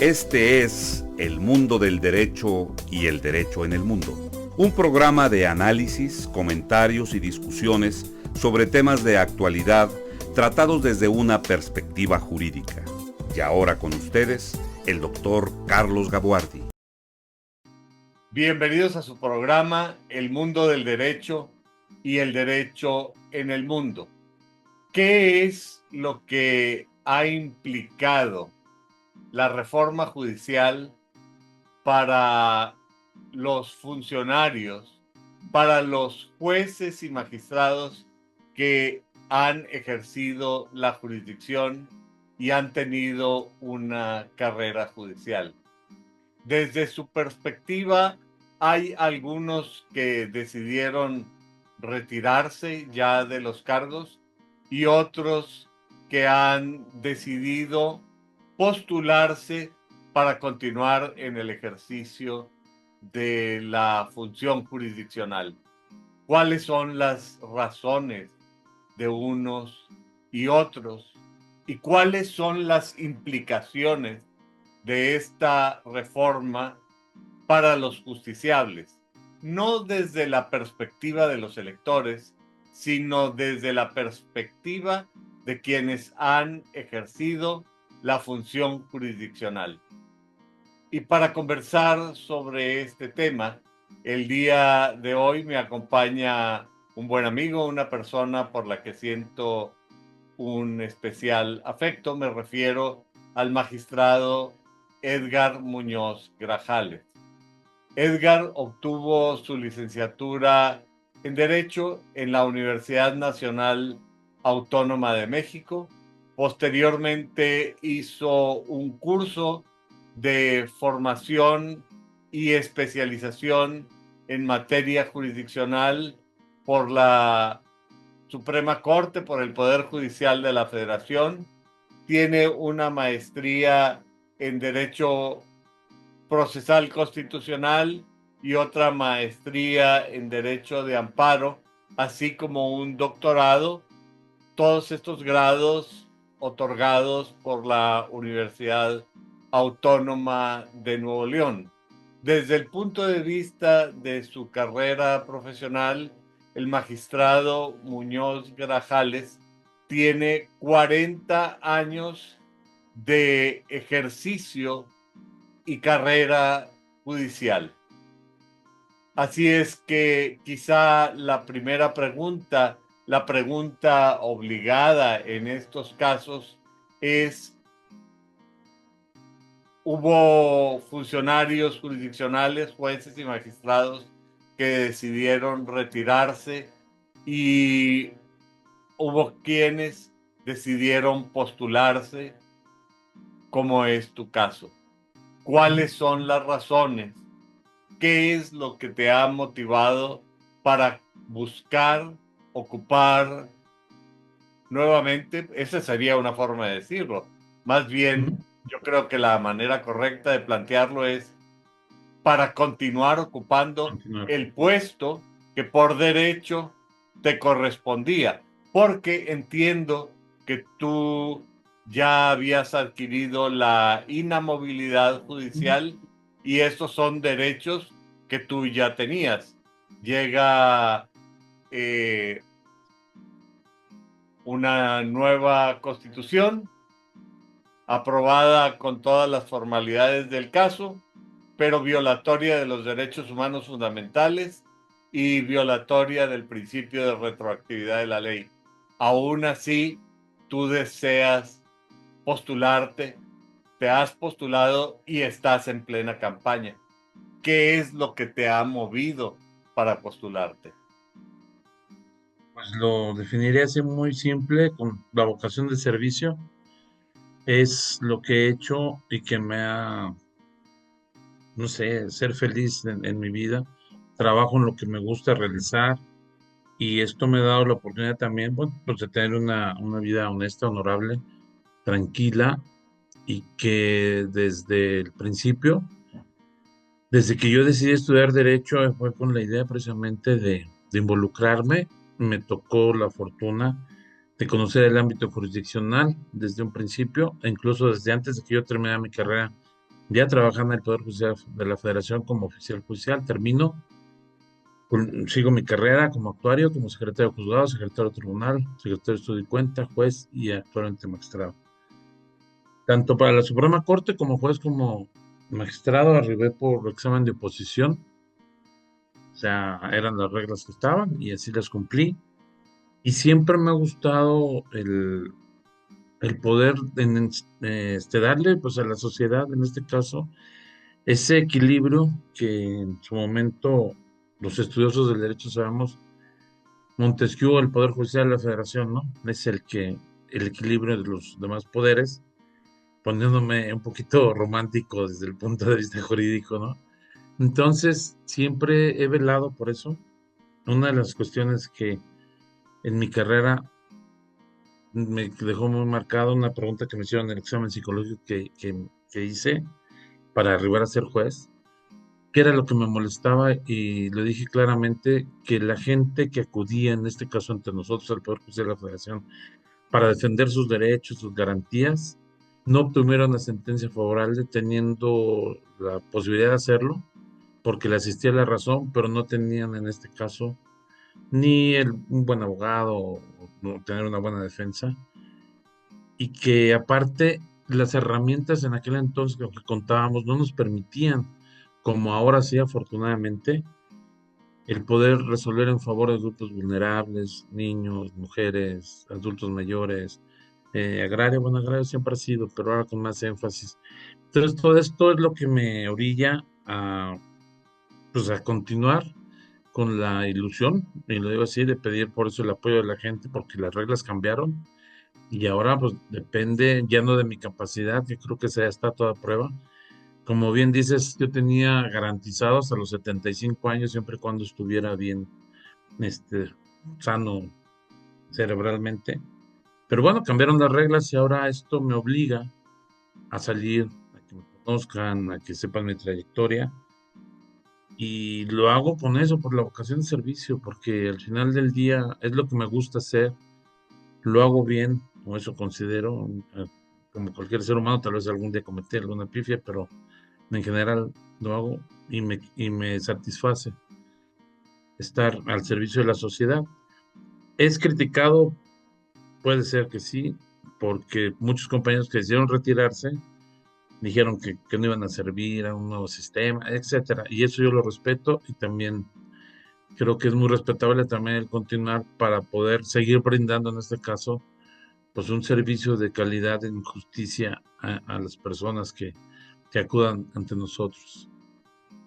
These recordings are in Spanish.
Este es El Mundo del Derecho y el Derecho en el Mundo, un programa de análisis, comentarios y discusiones sobre temas de actualidad tratados desde una perspectiva jurídica. Y ahora con ustedes, el doctor Carlos Gabuardi. Bienvenidos a su programa El Mundo del Derecho y el Derecho en el Mundo. ¿Qué es lo que ha implicado la reforma judicial para los funcionarios, para los jueces y magistrados que han ejercido la jurisdicción y han tenido una carrera judicial? Desde su perspectiva, hay algunos que decidieron retirarse ya de los cargos y otros que han decidido postularse para continuar en el ejercicio de la función jurisdiccional. ¿Cuáles son las razones de unos y otros? ¿Y cuáles son las implicaciones de esta reforma para los justiciables? No desde la perspectiva de los electores, sino desde la perspectiva de quienes han ejercido la función jurisdiccional. Y para conversar sobre este tema, el día de hoy me acompaña un buen amigo, una persona por la que siento un especial afecto. Me refiero al magistrado Edgar Muñoz Grajales. Edgar obtuvo su licenciatura en Derecho en la Universidad Nacional Autónoma de México. Posteriormente hizo un curso de formación y especialización en materia jurisdiccional por la Suprema Corte, por el Poder Judicial de la Federación. Tiene una maestría en Derecho Procesal Constitucional y otra maestría en Derecho de Amparo, así como un doctorado. Todos estos grados otorgados por la Universidad Autónoma de Nuevo León. Desde el punto de vista de su carrera profesional, el magistrado Muñoz Grajales tiene 40 años de ejercicio y carrera judicial. Así es que quizá la primera pregunta, la pregunta obligada en estos casos es: ¿hubo funcionarios jurisdiccionales, jueces y magistrados que decidieron retirarse y hubo quienes decidieron postularse, como es tu caso? ¿Cuáles son las razones? ¿Qué es lo que te ha motivado para buscar, ocupar nuevamente? Esa sería una forma de decirlo. Más bien, yo creo que la manera correcta de plantearlo es para continuar ocupando el puesto que por derecho te correspondía, porque entiendo que tú ya habías adquirido la inamovilidad judicial y estos son derechos que tú ya tenías. Llega una nueva constitución aprobada con todas las formalidades del caso, pero violatoria de los derechos humanos fundamentales y violatoria del principio de retroactividad de la ley. Aún así, tú deseas postularte, te has postulado y estás en plena campaña. ¿Qué es lo que te ha movido para postularte? Pues lo definiría así muy simple, con la vocación de servicio. Es lo que he hecho y que me ha, no sé, ser feliz en mi vida. Trabajo en lo que me gusta realizar y esto me ha dado la oportunidad también, bueno, pues de tener una vida honesta, honorable, tranquila y que desde el principio, desde que yo decidí estudiar Derecho, fue con la idea precisamente de involucrarme. Me tocó la fortuna de conocer el ámbito jurisdiccional desde un principio, e incluso desde antes de que yo terminara mi carrera ya trabajando en el Poder Judicial de la Federación como oficial judicial, termino, sigo mi carrera como actuario, como secretario de juzgado, secretario de tribunal, secretario de estudio y cuenta, juez y actualmente magistrado. Tanto para la Suprema Corte como juez como magistrado arribé por examen de oposición, o sea, eran las reglas que estaban y así las cumplí. Y siempre me ha gustado el poder darle pues a la sociedad, en este caso, ese equilibrio que en su momento los estudiosos del derecho sabemos, Montesquieu, el Poder Judicial de la Federación, ¿no? Es el equilibrio de los demás poderes, poniéndome un poquito romántico desde el punto de vista jurídico, ¿no? Entonces, siempre he velado por eso. Una de las cuestiones que en mi carrera me dejó muy marcado una pregunta que me hicieron en el examen psicológico que hice para arribar a ser juez, que era lo que me molestaba y lo dije claramente, que la gente que acudía, en este caso ante nosotros, al Poder Judicial de la Federación, para defender sus derechos, sus garantías, no obtuvieron una sentencia favorable teniendo la posibilidad de hacerlo, porque le asistía la razón, pero no tenían en este caso ni un buen abogado o no tener una buena defensa, y que aparte las herramientas en aquel entonces con que contábamos no nos permitían, como ahora sí afortunadamente, el poder resolver en favor de grupos vulnerables, niños, mujeres, adultos mayores, agrario, bueno, agrario siempre ha sido, pero ahora con más énfasis. Entonces, todo esto es lo que me orilla a, pues, a continuar con la ilusión, y lo digo así, de pedir por eso el apoyo de la gente, porque las reglas cambiaron y ahora pues depende ya no de mi capacidad, que creo que ya está a toda prueba. Como bien dices, yo tenía garantizado hasta los 75 años, siempre y cuando estuviera bien, este, sano cerebralmente. Pero bueno, cambiaron las reglas y ahora esto me obliga a salir, a que me conozcan, a que sepan mi trayectoria. Y lo hago con eso, por la vocación de servicio, porque al final del día es lo que me gusta hacer, lo hago bien, o eso considero, como cualquier ser humano, tal vez algún día cometí alguna pifia, pero en general lo hago y me satisface estar al servicio de la sociedad. Es criticado, puede ser que sí, porque muchos compañeros que decidieron retirarse dijeron que no iban a servir a un nuevo sistema, etcétera, y eso yo lo respeto y también creo que es muy respetable también el continuar para poder seguir brindando en este caso pues un servicio de calidad en justicia a las personas que acudan ante nosotros.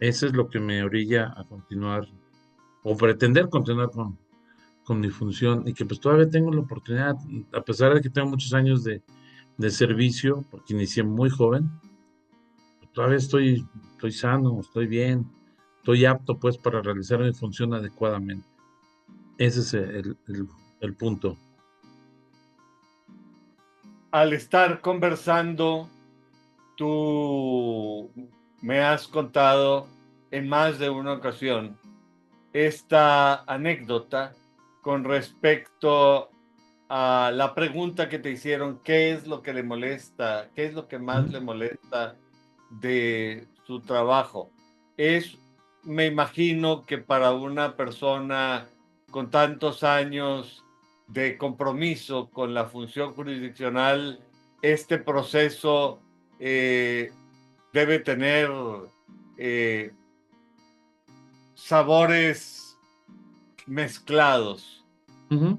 Eso es lo que me orilla a continuar o pretender continuar con mi función y que pues todavía tengo la oportunidad, a pesar de que tengo muchos años de servicio, porque inicié muy joven, pues todavía estoy sano, estoy bien, estoy apto pues para realizar mi función adecuadamente. Ese es el punto. Al estar conversando, tú me has contado en más de una ocasión esta anécdota con respecto a la pregunta que te hicieron, ¿qué es lo que le molesta? ¿Qué es lo que más le molesta de su trabajo? Es, me imagino que para una persona con tantos años de compromiso con la función jurisdiccional, este proceso debe tener eh, sabores mezclados, Ujú.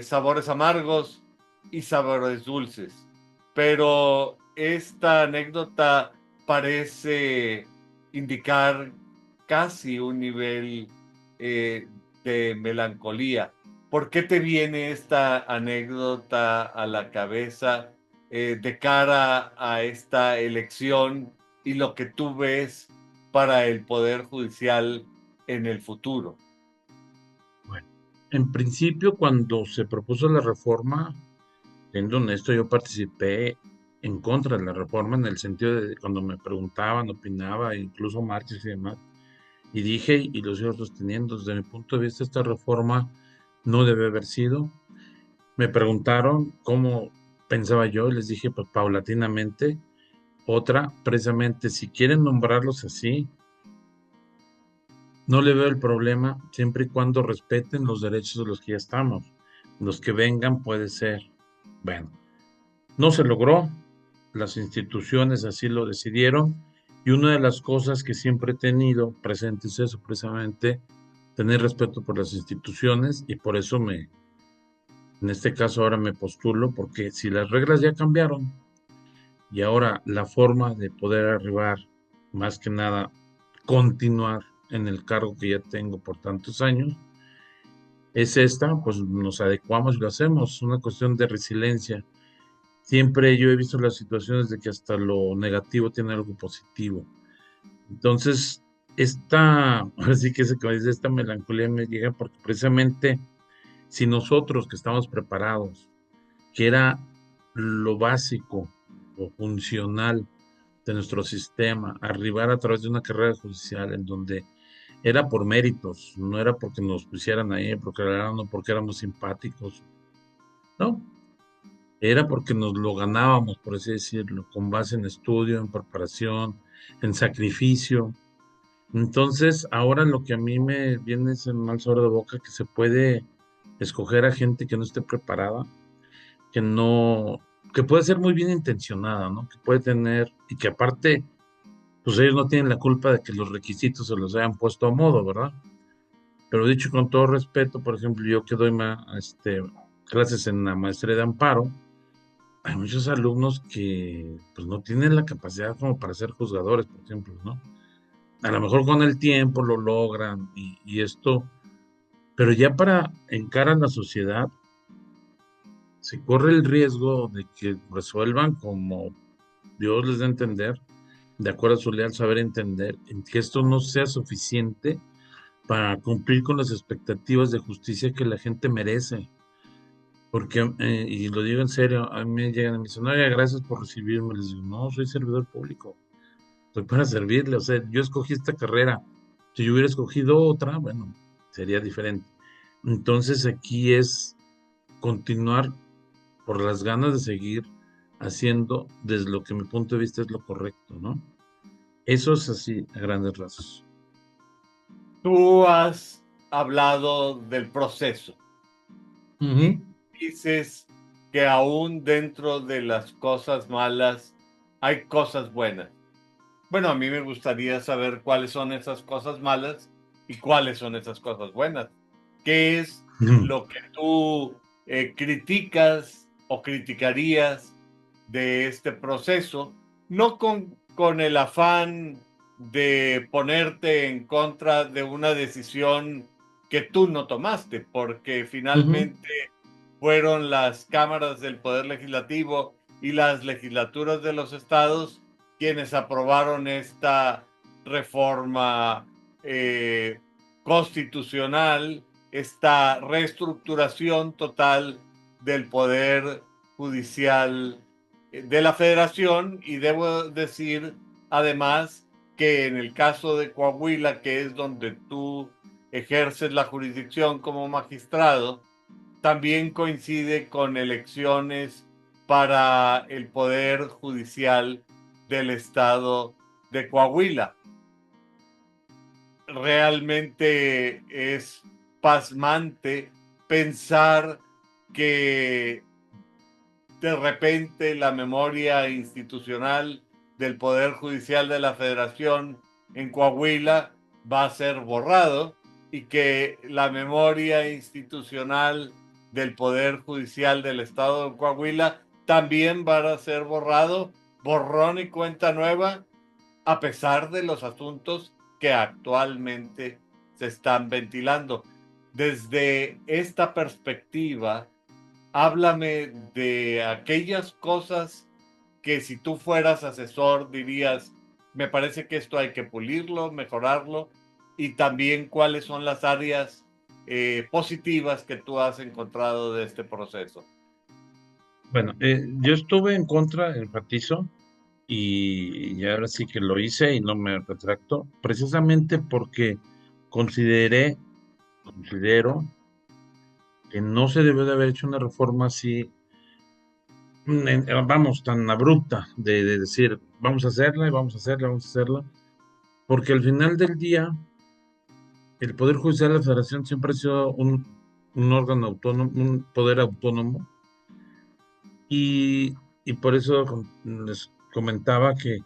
sabores amargos y sabores dulces. Pero esta anécdota parece indicar casi un nivel eh, de melancolía. ¿Por qué te viene esta anécdota a la cabeza de cara a esta elección y lo que tú ves para el Poder Judicial en el futuro? Bueno, en principio, cuando se propuso la reforma, siendo honesto, yo participé en contra de la reforma en el sentido de cuando me preguntaban, opinaba, incluso marchas y demás, y dije, y lo sigo sosteniendo, desde mi punto de vista, esta reforma no debe haber sido. Me preguntaron cómo pensaba yo, y les dije, pues paulatinamente, Otra, precisamente, si quieren nombrarlos así, no le veo el problema siempre y cuando respeten los derechos de los que ya estamos. Los que vengan puede ser. Bueno, no se logró, las instituciones así lo decidieron y una de las cosas que siempre he tenido presente es eso, precisamente tener respeto por las instituciones y por eso en este caso ahora me postulo, porque si las reglas ya cambiaron y ahora la forma de poder arribar, más que nada, continuar en el cargo que ya tengo por tantos años, es esta, pues nos adecuamos y lo hacemos, es una cuestión de resiliencia. Siempre yo he visto las situaciones de que hasta lo negativo tiene algo positivo. Entonces, ahora sí que se como dice, esta melancolía me llega porque precisamente si nosotros que estamos preparados, que era lo básico, lo funcional de nuestro sistema, arribar a través de una carrera judicial en donde era por méritos, no era porque nos pusieran ahí, porque no porque éramos simpáticos, no, era porque nos lo ganábamos, por así decirlo, con base en estudio, en preparación, en sacrificio. Entonces, ahora lo que a mí me viene es el mal sabor de boca que se puede escoger a gente que no esté preparada, que no, que puede ser muy bien intencionada, ¿no? Que puede tener, y que aparte, pues ellos no tienen la culpa de que los requisitos se los hayan puesto a modo, ¿verdad? Pero dicho con todo respeto, por ejemplo, yo que doy clases en la maestría de amparo, hay muchos alumnos que pues no tienen la capacidad como para ser juzgadores, por ejemplo, ¿no? A lo mejor con el tiempo lo logran y esto, pero ya para encarar la sociedad se corre el riesgo de que resuelvan como Dios les da a entender, de acuerdo a su leal saber entender, en que esto no sea suficiente para cumplir con las expectativas de justicia que la gente merece. Porque, y lo digo en serio, a mí me llegan y me dicen, oye, gracias por recibirme. Les digo, no, soy servidor público, estoy para servirle. O sea, yo escogí esta carrera. Si yo hubiera escogido otra, bueno, sería diferente. Entonces aquí es continuar por las ganas de seguir haciendo desde lo que mi punto de vista es lo correcto, ¿no? Eso es así, a grandes rasgos. Tú has hablado del proceso y Ujú. dices que aún dentro de las cosas malas hay cosas buenas. Bueno, a mí me gustaría saber cuáles son esas cosas malas y cuáles son esas cosas buenas. ¿Qué es Ujú. lo que tú criticas o criticarías de este proceso? No con el afán de ponerte en contra de una decisión que tú no tomaste, porque Ujú. finalmente fueron las cámaras del Poder Legislativo y las legislaturas de los estados quienes aprobaron esta reforma eh, constitucional, esta reestructuración total del Poder Judicial de la Federación. Y debo decir además que en el caso de Coahuila, que es donde tú ejerces la jurisdicción como magistrado, también coincide con elecciones para el Poder Judicial del Estado de Coahuila. Realmente es pasmante pensar que de repente la memoria institucional del Poder Judicial de la Federación en Coahuila va a ser borrado y que la memoria institucional del Poder Judicial del Estado de Coahuila también va a ser borrado, borrón y cuenta nueva, a pesar de los asuntos que actualmente se están ventilando. Desde esta perspectiva, háblame de aquellas cosas que si tú fueras asesor dirías, me parece que esto hay que pulirlo, mejorarlo, y también cuáles son las áreas positivas que tú has encontrado de este proceso. Bueno, yo estuve en contra, enfatizo, y ahora sí que lo hice y no me retracto, precisamente porque considero que no se debió de haber hecho una reforma así vamos, tan abrupta de decir, vamos a hacerla y vamos a hacerla, vamos a hacerla, porque al final del día, el Poder Judicial de la Federación siempre ha sido un órgano autónomo, un poder autónomo, y, y por eso les comentaba que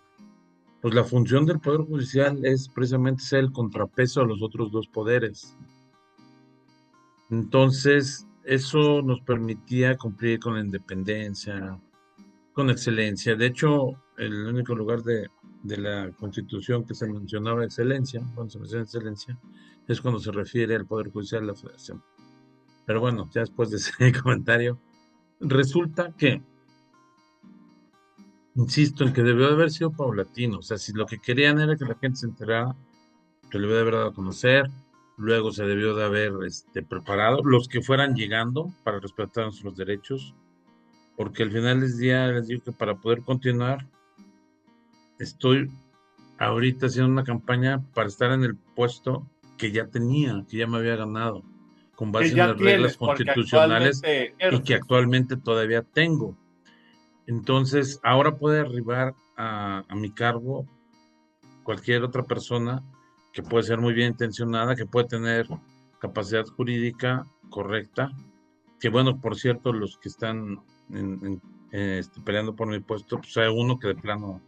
pues la función del Poder Judicial es precisamente ser el contrapeso a los otros dos poderes. Entonces, eso nos permitía cumplir con la independencia, con excelencia. De hecho, el único lugar de la Constitución que se mencionaba excelencia, cuando se menciona excelencia, es cuando se refiere al Poder Judicial de la Federación. Pero bueno, ya después de ese comentario, resulta que, insisto, en que debió de haber sido paulatino. O sea, si lo que querían era que la gente se enterara, se le debió de haber dado a conocer, luego se debió de haber preparado los que fueran llegando para respetar nuestros derechos, porque al final del día les digo que para poder continuar, estoy ahorita haciendo una campaña para estar en el puesto que ya tenía, que ya me había ganado, con Que base en ya las reglas tienes, porque constitucionales actualmente y que ejerces. actualmente todavía tengo. Entonces, ahora puede arribar a mi cargo cualquier otra persona que puede ser muy bien intencionada, que puede tener capacidad jurídica correcta, que bueno, por cierto, los que están peleando por mi puesto, pues hay uno que de plano,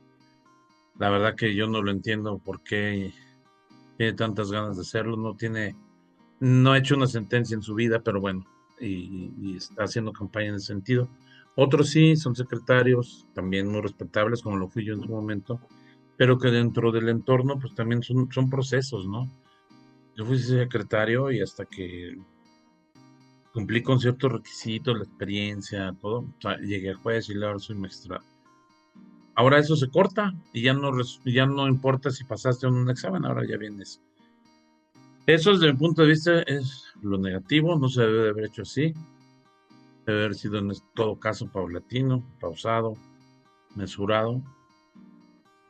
la verdad que yo no lo entiendo por qué tiene tantas ganas de hacerlo, no ha hecho una sentencia en su vida, pero bueno, y está haciendo campaña en ese sentido. Otros sí, son secretarios, también muy respetables, como lo fui yo en su momento, pero que dentro del entorno, pues también son procesos, ¿no? Yo fui secretario y hasta que cumplí con ciertos requisitos, la experiencia, todo, o sea, llegué a juez y ahora soy magistrado. Ahora eso se corta y ya no importa si pasaste en un examen, ahora ya vienes. Eso desde mi punto de vista es lo negativo, no se debe de haber hecho así, debe haber sido en todo caso paulatino, pausado, mesurado,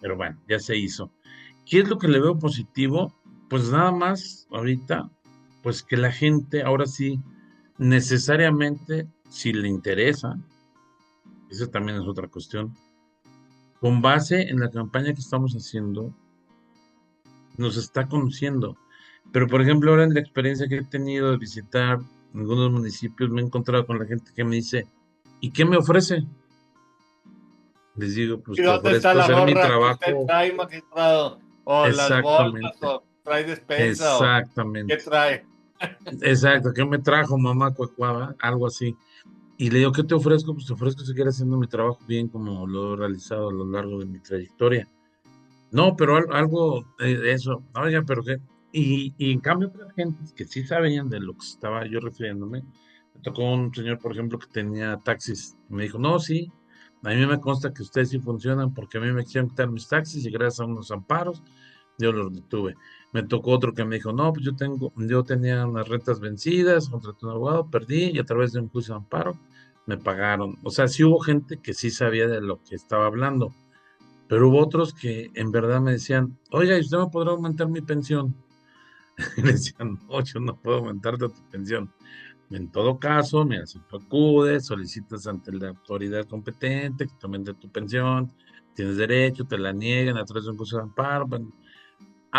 pero bueno, ya se hizo. ¿Qué es lo que le veo positivo? Pues nada más ahorita, pues que la gente ahora sí, necesariamente, si le interesa, esa también es otra cuestión, con base en la campaña que estamos haciendo, nos está conociendo. Pero, por ejemplo, ahora en la experiencia que he tenido de visitar algunos municipios, me he encontrado con la gente que me dice, ¿y qué me ofrece? Les digo, ¿Y pues te dónde está ofrezco la hacer mi gorra que usted trabajo. trae, magistrado? O las bolsas, Exactamente, o trae despensa, o qué exactamente, trae. exacto. ¿Qué me trajo mamá Cuecuava? Algo así. Y le digo, ¿qué te ofrezco? Pues te ofrezco seguir haciendo mi trabajo bien como lo he realizado a lo largo de mi trayectoria. No, pero algo de eso, oiga, pero qué. Y en cambio, otras gentes que sí sabían de lo que estaba yo refiriéndome, me tocó un señor, por ejemplo, que tenía taxis. Y me dijo, no, sí, a mí me consta que ustedes sí funcionan porque a mí me quisieron quitar mis taxis y gracias a unos amparos yo los detuve. Me tocó otro que me dijo, no, pues yo tenía unas rentas vencidas, contraté un abogado, perdí y a través de un juicio de amparo me pagaron. O sea, sí hubo gente que sí sabía de lo que estaba hablando. Pero hubo otros que en verdad me decían, oiga, ¿y usted me podrá aumentar mi pensión? Y le decían, no, yo no puedo aumentarte tu pensión. En todo caso, mira, si tú acudes, solicitas ante la autoridad competente que te aumente tu pensión, tienes derecho, te la niegan a través de un curso de amparo. Bueno.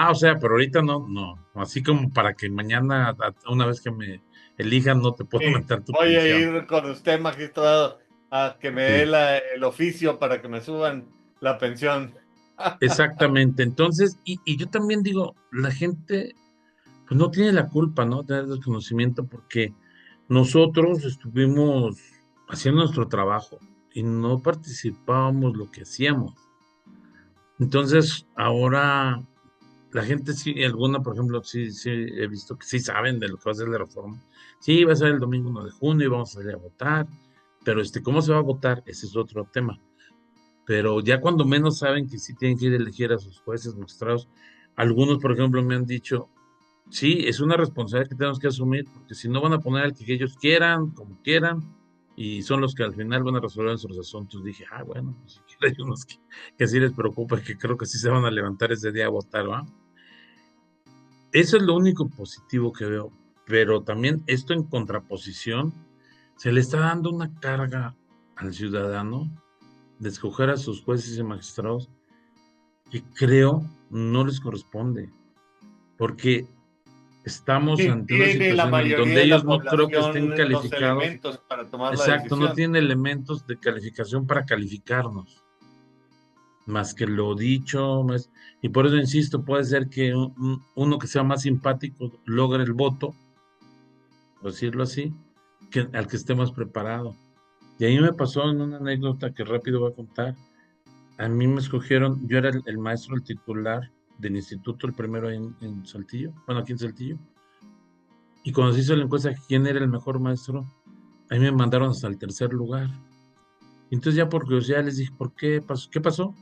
O sea, pero ahorita no. Así como para que mañana, una vez que me elijan, no te puedo Sí, aumentar tu voy a pensión. ir con usted, magistrado, a que me dé Sí, el oficio para que me suban la pensión. exactamente. Entonces, y yo también digo, la gente pues no tiene la culpa, ¿no? Tener desconocimiento porque nosotros estuvimos haciendo nuestro trabajo y no participábamos lo que hacíamos. Entonces, ahora la gente sí, alguna, por ejemplo, sí he visto que sí saben de lo que va a ser la reforma. Sí, va a ser el domingo 1 de junio y vamos a salir a votar, pero ¿cómo se va a votar? Ese es otro tema. Pero ya cuando menos saben que sí tienen que ir a elegir a sus jueces, magistrados, algunos, por ejemplo, me han dicho, sí, es una responsabilidad que tenemos que asumir, porque si no van a poner al que ellos quieran, como quieran, y son los que al final van a resolver nuestros asuntos. Dije, bueno, pues siquiera hay unos que sí les preocupa, que creo que sí se van a levantar ese día a votar, ¿va? Eso es lo único positivo que veo, pero también esto en contraposición, se le está dando una carga al ciudadano de escoger a sus jueces y magistrados que creo no les corresponde, porque estamos Sí, ante una tiene la situación en mayoría donde de la ellos no creo que estén población los calificados. elementos para tomar la Exacto, no decisión. tienen elementos de calificación para calificarnos, más que lo dicho, y por eso insisto, puede ser que uno que sea más simpático logre el voto, por decirlo así, que al que esté más preparado. Y a mí me pasó en una anécdota que rápido voy a contar. A mí me escogieron, yo era el maestro, el titular del instituto, el primero en Saltillo, bueno, aquí en Saltillo. Y cuando se hizo la encuesta, ¿quién era el mejor maestro? A mí me mandaron hasta el tercer lugar. Entonces ya por curiosidad les dije, ¿por qué pasó? ¿Qué pasó?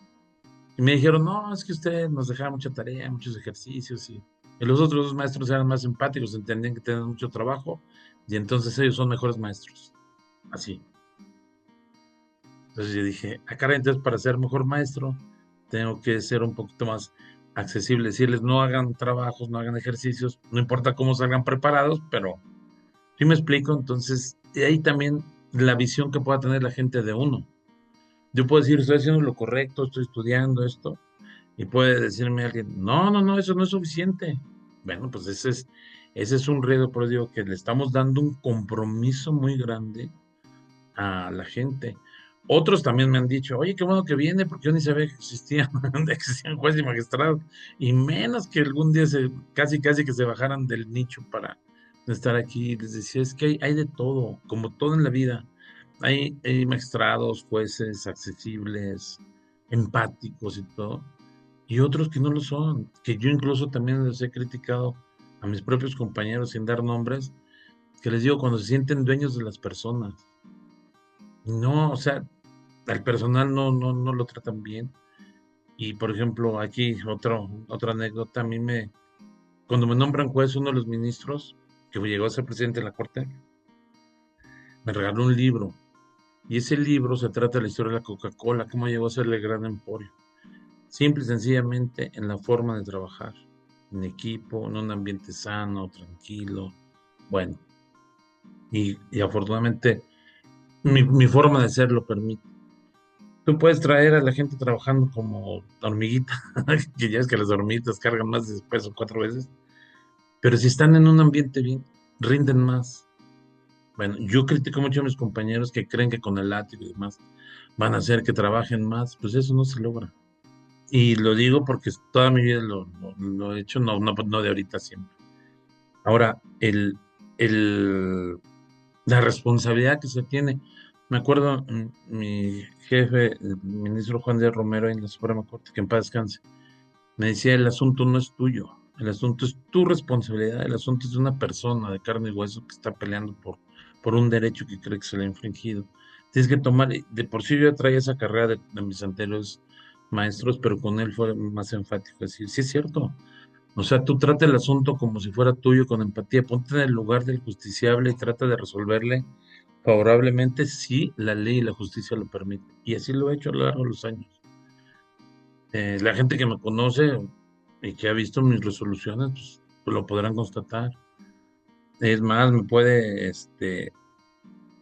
Y me dijeron, no, es que usted nos dejaba mucha tarea, muchos ejercicios y los otros dos maestros eran más empáticos, entendían que tenían mucho trabajo y entonces ellos son mejores maestros. Así. Entonces yo dije, caray, entonces para ser mejor maestro tengo que ser un poquito más accesible, decirles no hagan trabajos, no hagan ejercicios, no importa cómo salgan preparados, pero sí me explico, entonces de ahí también la visión que pueda tener la gente de uno. Yo puedo decir, estoy haciendo lo correcto, estoy estudiando esto, y puede decirme alguien, no, no, no, eso no es suficiente. Bueno, pues ese es un riesgo, por eso digo que le estamos dando un compromiso muy grande a la gente. Otros también me han dicho, oye, qué bueno que viene, porque yo ni sabía que existían jueces y magistrados, y menos que algún día casi, casi que se bajaran del nicho para estar aquí. Les decía, es que hay de todo, como todo en la vida. Hay magistrados, jueces accesibles, empáticos y todo, y otros que no lo son, que yo incluso también les he criticado a mis propios compañeros sin dar nombres, que les digo cuando se sienten dueños de las personas. No, o sea, al personal no lo tratan bien. Y por ejemplo, aquí otra anécdota, cuando me nombran juez, uno de los ministros que llegó a ser presidente de la Corte, me regaló un libro. Y ese libro se trata de la historia de la Coca-Cola, cómo llegó a ser el gran emporio. Simple y sencillamente en la forma de trabajar, en equipo, en un ambiente sano, tranquilo. Bueno, y afortunadamente mi forma de ser lo permite. Tú puedes traer a la gente trabajando como hormiguita, que ya es que las hormiguitas cargan más de peso 4 veces, pero si están en un ambiente bien, rinden más. Bueno, yo critico mucho a mis compañeros que creen que con el látigo y demás van a hacer que trabajen más, pues eso no se logra. Y lo digo porque toda mi vida lo he hecho, no de ahorita siempre. Ahora, la responsabilidad que se tiene. Me acuerdo, mi jefe, el ministro Juan de Romero en la Suprema Corte, que en paz descanse, me decía, el asunto no es tuyo, el asunto es tu responsabilidad, el asunto es de una persona de carne y hueso que está peleando por un derecho que cree que se le ha infringido. Tienes que tomar, de por sí yo ya traía esa carrera de mis anteriores maestros, pero con él fue más enfático, decir, sí es cierto, o sea, tú trata el asunto como si fuera tuyo, con empatía, ponte en el lugar del justiciable y trata de resolverle favorablemente si la ley y la justicia lo permiten. Y así lo he hecho a lo largo de los años. La gente que me conoce y que ha visto mis resoluciones, pues lo podrán constatar. Es más, me puede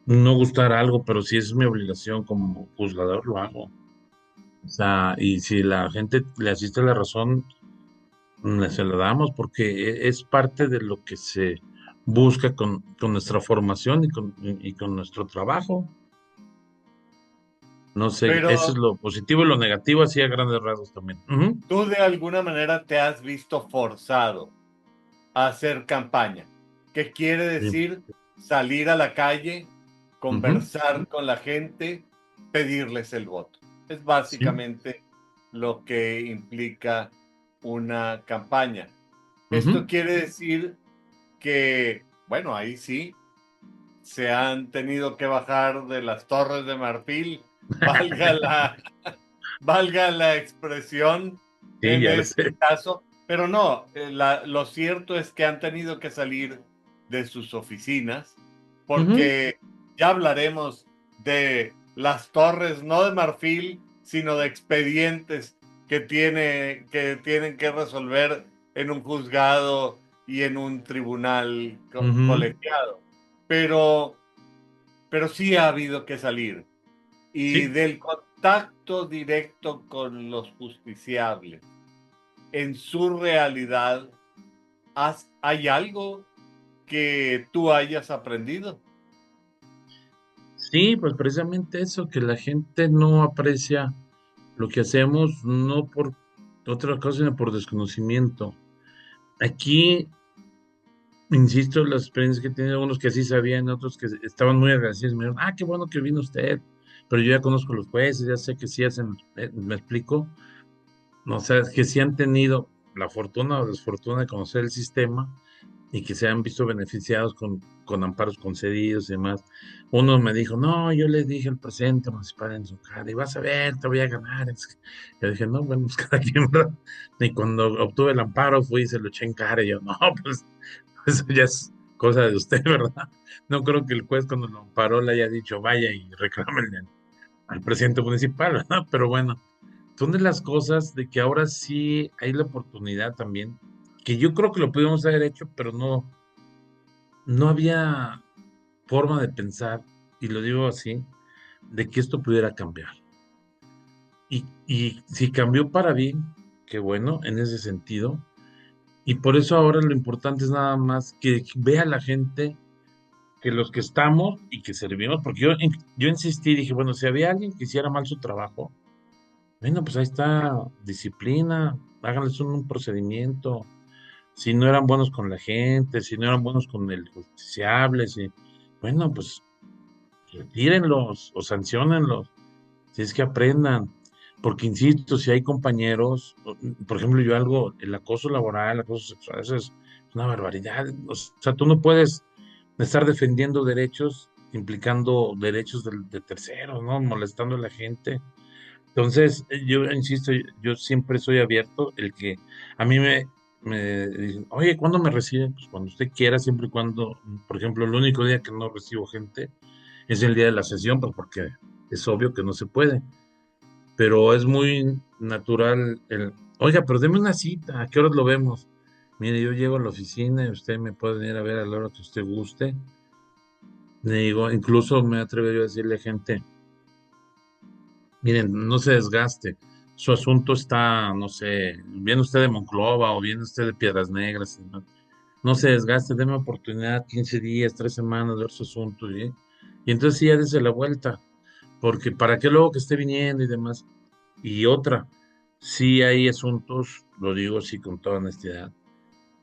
no gustar algo, pero si es mi obligación como juzgador, lo hago. O sea, y si la gente le asiste la razón, se la damos porque es parte de lo que se busca con nuestra formación y con nuestro trabajo. No sé, eso es Pero lo positivo y lo negativo, así a grandes rasgos también. Ujú. tú de alguna manera te has visto forzado a hacer campaña, que quiere Sí. decir salir a la calle, Ujú. conversar con la gente, pedirles el voto. Es Sí. básicamente lo que implica una campaña. Esto Ujú. quiere decir que, bueno, ahí sí, se han tenido que bajar de las Torres de Marfil, valga la, valga la expresión Sí, en ya lo este sé. caso, pero no, lo cierto es que han tenido que salir de sus oficinas Ujú. porque ya hablaremos de las torres, no de marfil, sino de expedientes que tienen que resolver en un juzgado y en un tribunal Ujú. colegiado. Pero, pero sí ha habido que salir. y Sí, del contacto directo con los justiciables en su realidad, ¿hay algo que tú hayas aprendido? sí, pues precisamente eso, que la gente no aprecia lo que hacemos, no por otra cosa, sino por desconocimiento. Aquí, insisto, las experiencias que he tenido, unos que sí sabían, otros que estaban muy agradecidos, me dijeron, ah, qué bueno que vino usted, pero yo ya conozco a los jueces, ya sé que sí hacen, me explico, no, o sea, que sí han tenido la fortuna o desfortuna de conocer el sistema y que se han visto beneficiados con amparos concedidos y demás. Uno me dijo, no, yo le dije al presidente municipal en su cara, y vas a ver, te voy a ganar. Yo dije, no, bueno, pues cada quien, ¿verdad? Y cuando obtuve el amparo fui y se lo eché en cara, y yo, no, pues eso ya es cosa de usted, ¿verdad? No creo que el juez cuando lo amparó le haya dicho, vaya y reclámenle al presidente municipal, ¿verdad? Pero bueno, son de las cosas de que ahora sí hay la oportunidad también, que yo creo que lo pudimos haber hecho, pero no había forma de pensar, y lo digo así, de que esto pudiera cambiar. Y si cambió para bien, qué bueno en ese sentido. Y por eso ahora lo importante es nada más que vea la gente que los que estamos y que servimos, porque yo insistí, dije, bueno, si había alguien que hiciera mal su trabajo, bueno, pues ahí está, disciplina, háganles un procedimiento. Si no eran buenos con la gente, si no eran buenos con el justiciable, si, bueno, pues retírenlos o sancionenlos, si es que aprendan. Porque insisto, si hay compañeros, por ejemplo, yo algo, el acoso laboral, el acoso sexual, eso es una barbaridad. O sea, tú no puedes estar defendiendo derechos implicando derechos de terceros, ¿no? Molestando a la gente. Entonces, yo insisto, yo siempre soy abierto, el que a mí me dicen, oye, ¿cuándo me reciben? Pues cuando usted quiera, siempre y cuando, por ejemplo, el único día que no recibo gente es el día de la sesión, pues porque es obvio que no se puede, pero es muy natural oiga, pero deme una cita, ¿a qué horas lo vemos? Mire, yo llego a la oficina y usted me puede venir a ver a la hora que usted guste. Le digo, incluso me atrevo yo a decirle a gente, miren, no se desgaste. Su asunto está, no sé, viene usted de Monclova o viene usted de Piedras Negras. No se desgaste, déme oportunidad, 15 días, 3 semanas de ver su asunto. Y entonces sí, ya dése la vuelta, porque para qué luego que esté viniendo y demás. Y otra, sí hay asuntos, lo digo así con toda honestidad,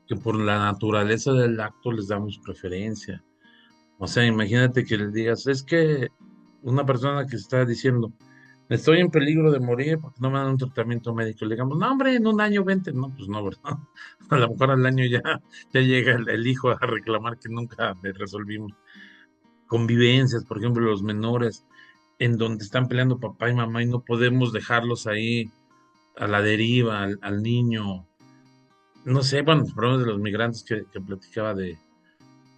que por la naturaleza del acto les damos preferencia. O sea, imagínate que le digas, es que una persona que está diciendo, estoy en peligro de morir porque no me dan un tratamiento médico. Le digamos, no, hombre, en un año vente. No, pues no, ¿verdad? A lo mejor al año ya llega el hijo a reclamar que nunca le resolvimos. Convivencias, por ejemplo, los menores, en donde están peleando papá y mamá y no podemos dejarlos ahí a la deriva, al niño. No sé, bueno, los problemas de los migrantes que platicaba de,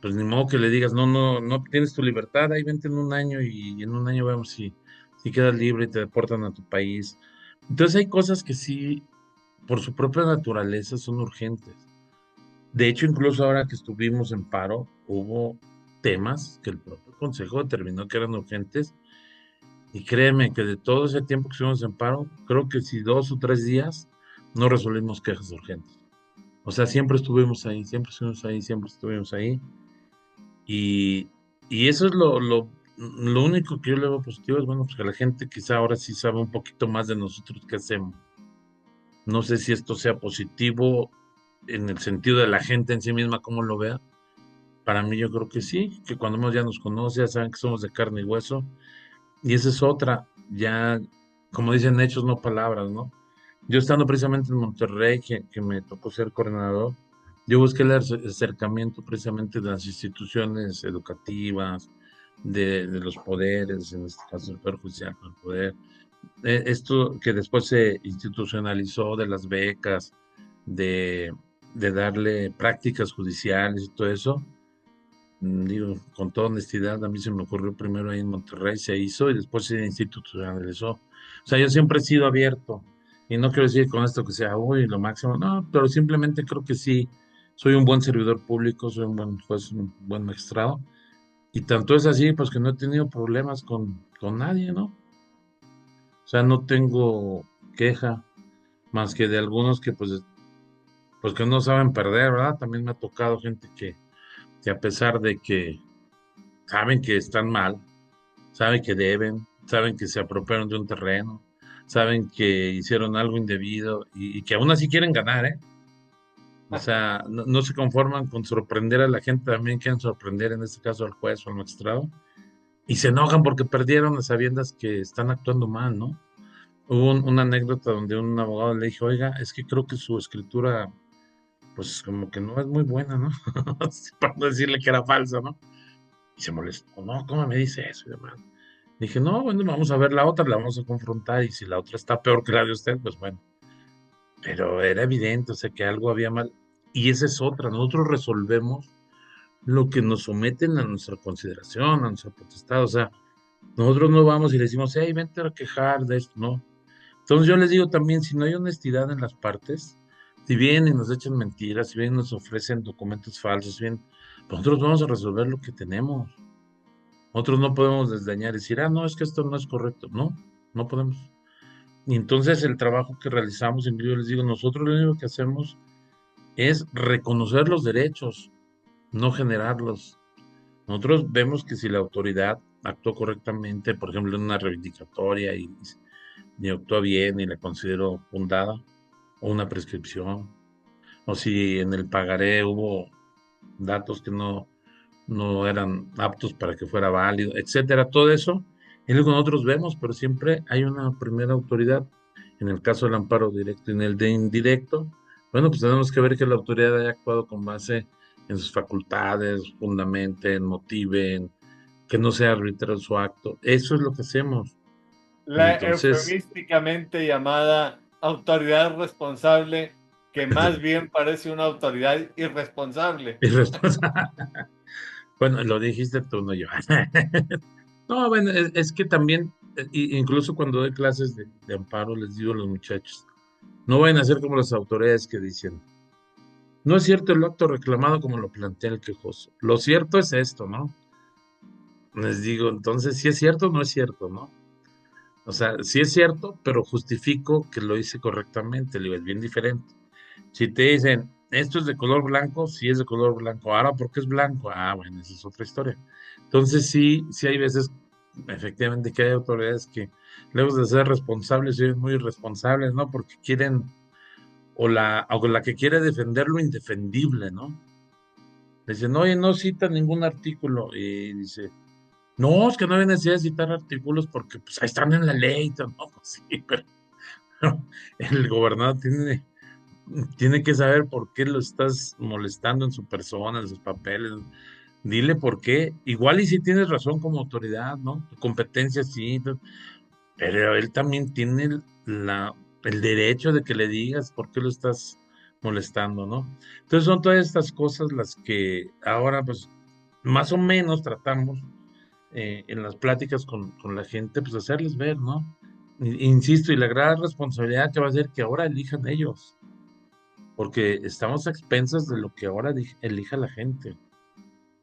pues ni modo que le digas, no, no, no tienes tu libertad, ahí vente en un año y en un año vemos si quedas libre y te deportan a tu país. Entonces hay cosas que sí, por su propia naturaleza, son urgentes. De hecho, incluso ahora que estuvimos en paro, hubo temas que el propio Consejo determinó que eran urgentes y créeme que de todo ese tiempo que estuvimos en paro, creo que si 2 o 3 días no resolvimos quejas urgentes. O sea, siempre estuvimos ahí, siempre estuvimos ahí, siempre estuvimos ahí. Y, y eso es lo único que yo le veo positivo, es bueno, pues que la gente quizá ahora sí sabe un poquito más de nosotros qué hacemos. No sé si esto sea positivo en el sentido de la gente en sí misma, cómo lo vea. Para mí yo creo que sí, que cuando uno ya nos conoce, ya saben que somos de carne y hueso. Y esa es otra, ya, como dicen hechos, no palabras, ¿no? Yo estando precisamente en Monterrey, que me tocó ser coordinador, yo busqué el acercamiento precisamente de las instituciones educativas, de los poderes, en este caso el Poder Judicial, el poder. Esto que después se institucionalizó de las becas, de, de darle prácticas judiciales y todo eso, digo, con toda honestidad, a mí se me ocurrió primero ahí en Monterrey, se hizo y después se institucionalizó. O sea, yo siempre he sido abierto y no quiero decir con esto que sea, uy, lo máximo, no, pero simplemente creo que sí, soy un buen servidor público, soy un buen juez, un buen magistrado y tanto es así, pues que no he tenido problemas con nadie, ¿no? sea, no tengo queja más que de algunos que pues que no saben perder, ¿verdad? También me ha tocado gente que a pesar de que saben que están mal, saben que deben, saben que se apropiaron de un terreno, saben que hicieron algo indebido y que aún así quieren ganar, ¿eh? O sea, no se conforman con sorprender a la gente, también quieren sorprender, en este caso al juez o al magistrado, y se enojan porque perdieron a sabiendas que están actuando mal, ¿no? Hubo una anécdota donde un abogado le dijo, oiga, es que creo que su escritura, pues como que no es muy buena, ¿no? Para no decirle que era falsa, ¿no? Y se molestó, no, ¿cómo me dice eso? Y demás. Dije, no, bueno, vamos a ver la otra, la vamos a confrontar, y si la otra está peor que la de usted, pues bueno. Pero era evidente, o sea, que algo había mal. Y esa es otra, nosotros resolvemos lo que nos someten a nuestra consideración, a nuestra potestad, o sea, nosotros no vamos y le decimos, hey, vente a quejar de esto, no. Entonces yo les digo también, si no hay honestidad en las partes, si vienen y nos echan mentiras, si bien nos ofrecen documentos falsos, si bien, pues nosotros vamos a resolver lo que tenemos. Nosotros no podemos desdeñar y decir, no, es que esto no es correcto. No, no podemos. Y entonces el trabajo que realizamos, en yo les digo, nosotros lo único que hacemos es reconocer los derechos, no generarlos. Nosotros vemos que si la autoridad actuó correctamente, por ejemplo, en una reivindicatoria y actuó bien y la considero fundada, o una prescripción, o si en el pagaré hubo datos que no eran aptos para que fuera válido, etcétera, todo eso es lo que nosotros vemos, pero siempre hay una primera autoridad. En el caso del amparo directo y en el de indirecto, bueno, pues tenemos que ver que la autoridad haya actuado con base en sus facultades, fundamenten, motiven, que no sea arbitrario su acto. Eso es lo que hacemos. Y La entonces, eufemísticamente llamada autoridad responsable, que más bien parece una autoridad irresponsable. bueno, lo dijiste tú, no yo. No, bueno, es que también, incluso cuando doy clases de amparo, les digo a los muchachos, no vayan a ser como las autoridades que dicen, no es cierto el acto reclamado como lo plantea el quejoso. Lo cierto es esto, ¿no? Les digo, entonces, si es cierto o no es cierto, ¿no? O sea, sí es cierto, pero justifico que lo hice correctamente, le digo, es bien diferente. Si te dicen, esto es de color blanco, sí es de color blanco. Ahora, ¿por qué es blanco? Ah, bueno, esa es otra historia. Entonces, sí hay veces, efectivamente, que hay autoridades que, lejos de ser responsables, son muy irresponsables, ¿no? Porque quieren, o la que quiere defender lo indefendible, ¿no? Dicen, oye, no cita ningún artículo. Y dice, no, es que no hay necesidad de citar artículos porque, pues, ahí están en la ley. No, pues sí, pero el gobernador tiene que saber por qué lo estás molestando en su persona, en sus papeles. Dile por qué. Igual y si tienes razón como autoridad, ¿no? Tu competencia sí, pero él también tiene el derecho de que le digas por qué lo estás molestando, ¿no? Entonces son todas estas cosas las que ahora, pues, más o menos tratamos en las pláticas con la gente, pues hacerles ver, ¿no? Insisto, y la gran responsabilidad que va a ser que ahora elijan ellos porque estamos a expensas de lo que ahora elija la gente.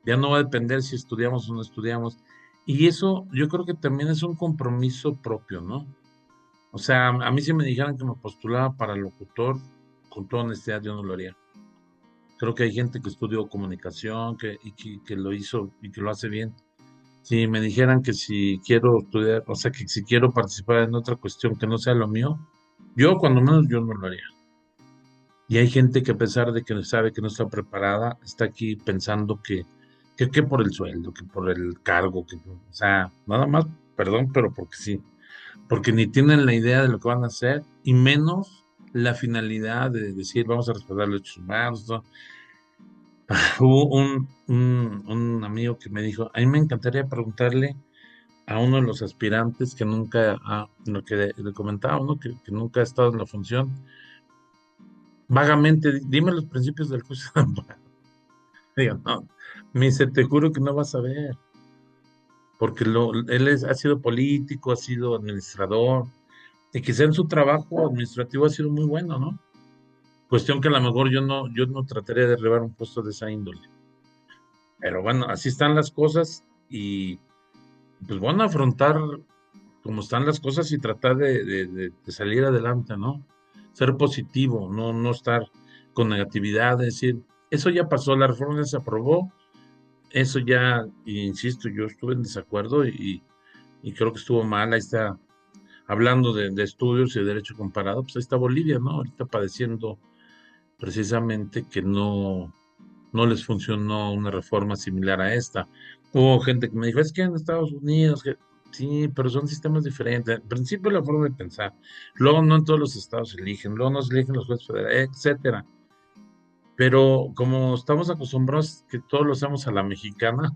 Ya no va a depender si estudiamos o no estudiamos. Y eso yo creo que también es un compromiso propio, ¿no? O sea, a mí si me dijeran que me postulaba para locutor, con toda honestidad yo no lo haría. Creo que hay gente que estudió comunicación que lo hizo y que lo hace bien. Si me dijeran que si quiero estudiar, o sea, que si quiero participar en otra cuestión que no sea lo mío, yo cuando menos yo no lo haría. Y hay gente que a pesar de que sabe que no está preparada, está aquí pensando que por el sueldo, que por el cargo, o sea, nada más, perdón, pero porque sí, porque ni tienen la idea de lo que van a hacer y menos la finalidad de decir vamos a respetar los derechos humanos, ¿no? Hubo un amigo que me dijo, a mí me encantaría preguntarle a uno de los aspirantes que nunca, lo que le comentaba, ¿no? Que nunca ha estado en la función, vagamente, dime los principios del juicio de amparo. Digo, no, me dice, te juro que no vas a ver, porque ha sido político, ha sido administrador, y quizá en su trabajo administrativo ha sido muy bueno, ¿no? Cuestión que a lo mejor yo no trataría de derribar un puesto de esa índole. Pero bueno, así están las cosas y pues bueno, afrontar cómo están las cosas y tratar de salir adelante, ¿no? Ser positivo, no estar con negatividad, decir, eso ya pasó, la reforma ya se aprobó, eso ya, insisto, yo estuve en desacuerdo y creo que estuvo mal. Ahí está, hablando de estudios y de derecho comparado, pues ahí está Bolivia, ¿no? Ahorita padeciendo precisamente que no les funcionó una reforma similar a esta. Hubo gente que me dijo, es que en Estados Unidos, sí, pero son sistemas diferentes. En principio la forma de pensar, luego no en todos los estados eligen, luego no se eligen los jueces federales, etcétera. Pero como estamos acostumbrados que todos lo hacemos a la mexicana,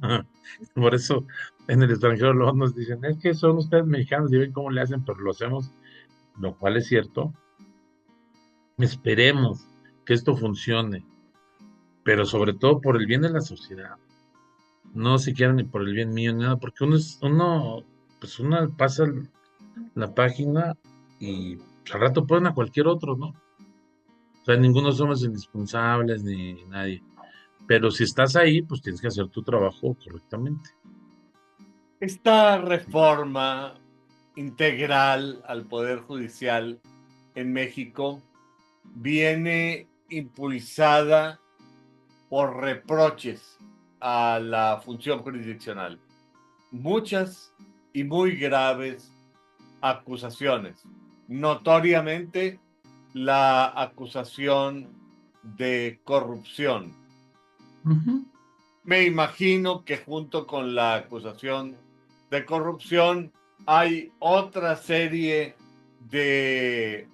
por eso en el extranjero luego nos dicen, es que son ustedes mexicanos y ven cómo le hacen, pero lo hacemos, lo cual es cierto. Esperemos que esto funcione, pero sobre todo por el bien de la sociedad, no siquiera ni por el bien mío ni nada, porque pues uno pasa la página y pues, al rato ponen a cualquier otro, ¿no? O sea, ninguno somos indispensables ni nadie. Pero si estás ahí, pues tienes que hacer tu trabajo correctamente. Esta reforma integral al Poder Judicial en México viene impulsada por reproches a la función jurisdiccional. Muchas y muy graves acusaciones. Notoriamente, la acusación de corrupción. Ujú. Me imagino que junto con la acusación de corrupción hay otra serie de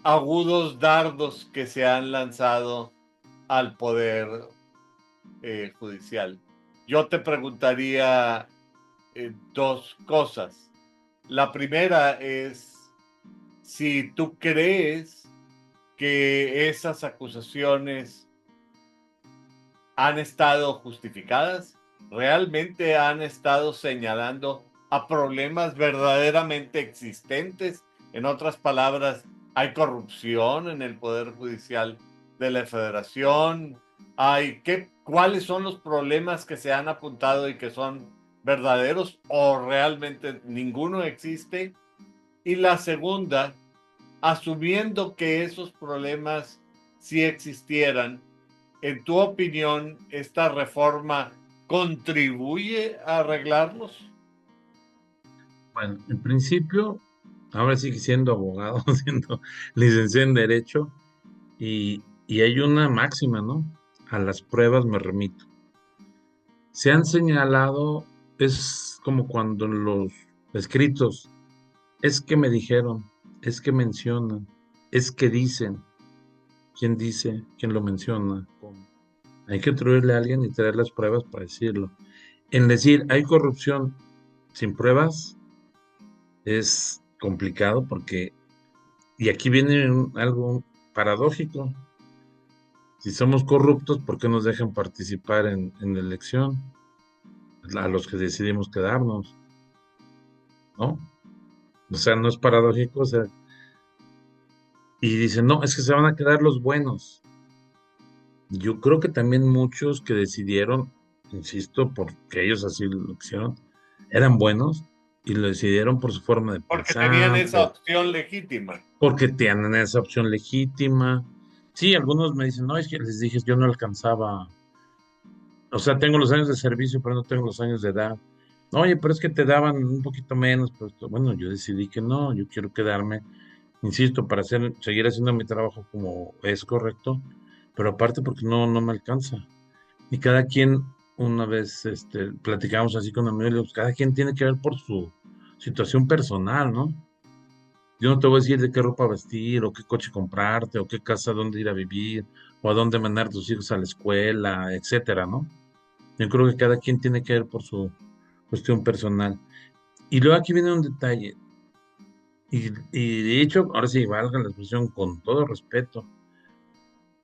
agudos dardos que se han lanzado al poder judicial. Yo te preguntaría dos cosas. La primera es si tú crees que esas acusaciones han estado justificadas, realmente han estado señalando a problemas verdaderamente existentes. En otras palabras, hay corrupción en el Poder Judicial de la Federación. ¿Cuáles son los problemas que se han apuntado y que son verdaderos o realmente ninguno existe? Y la segunda, asumiendo que esos problemas sí existieran, en tu opinión, ¿esta reforma contribuye a arreglarlos? Bueno, en principio, ahora sí que siendo abogado, siendo licenciado en Derecho, y hay una máxima, ¿no? A las pruebas me remito. Se han señalado, es como cuando en los escritos, es que me dijeron, es que mencionan, es que dicen, quién dice, quién lo menciona, cómo. Hay que atribuirle a alguien y traer las pruebas para decirlo. En decir hay corrupción sin pruebas es complicado porque, y aquí viene algo paradójico, si somos corruptos, ¿por qué nos dejan participar en la elección? A los que decidimos quedarnos, ¿no? O sea, no es paradójico, o sea, y dicen, no, es que se van a quedar los buenos. Yo creo que también muchos que decidieron, insisto, porque ellos así lo hicieron, eran buenos y lo decidieron por su forma de Porque tenían pensar, esa opción legítima. porque tienen esa opción legítima. Sí, algunos me dicen, no, es que les dije, yo no alcanzaba, o sea, tengo los años de servicio, pero no tengo los años de edad. Oye, pero es que te daban un poquito menos, pero bueno, yo decidí que no, yo quiero quedarme, insisto, para seguir haciendo mi trabajo como es correcto, pero aparte porque no me alcanza. Y cada quien, una vez platicamos así con amigos, cada quien tiene que ver por su situación personal, ¿no? Yo no te voy a decir de qué ropa vestir, o qué coche comprarte, o qué casa, dónde ir a vivir, o a dónde mandar a tus hijos a la escuela, etcétera, ¿no? Yo creo que cada quien tiene que ver por su cuestión personal. Y luego aquí viene un detalle, y de hecho, ahora sí, valga la expresión con todo respeto,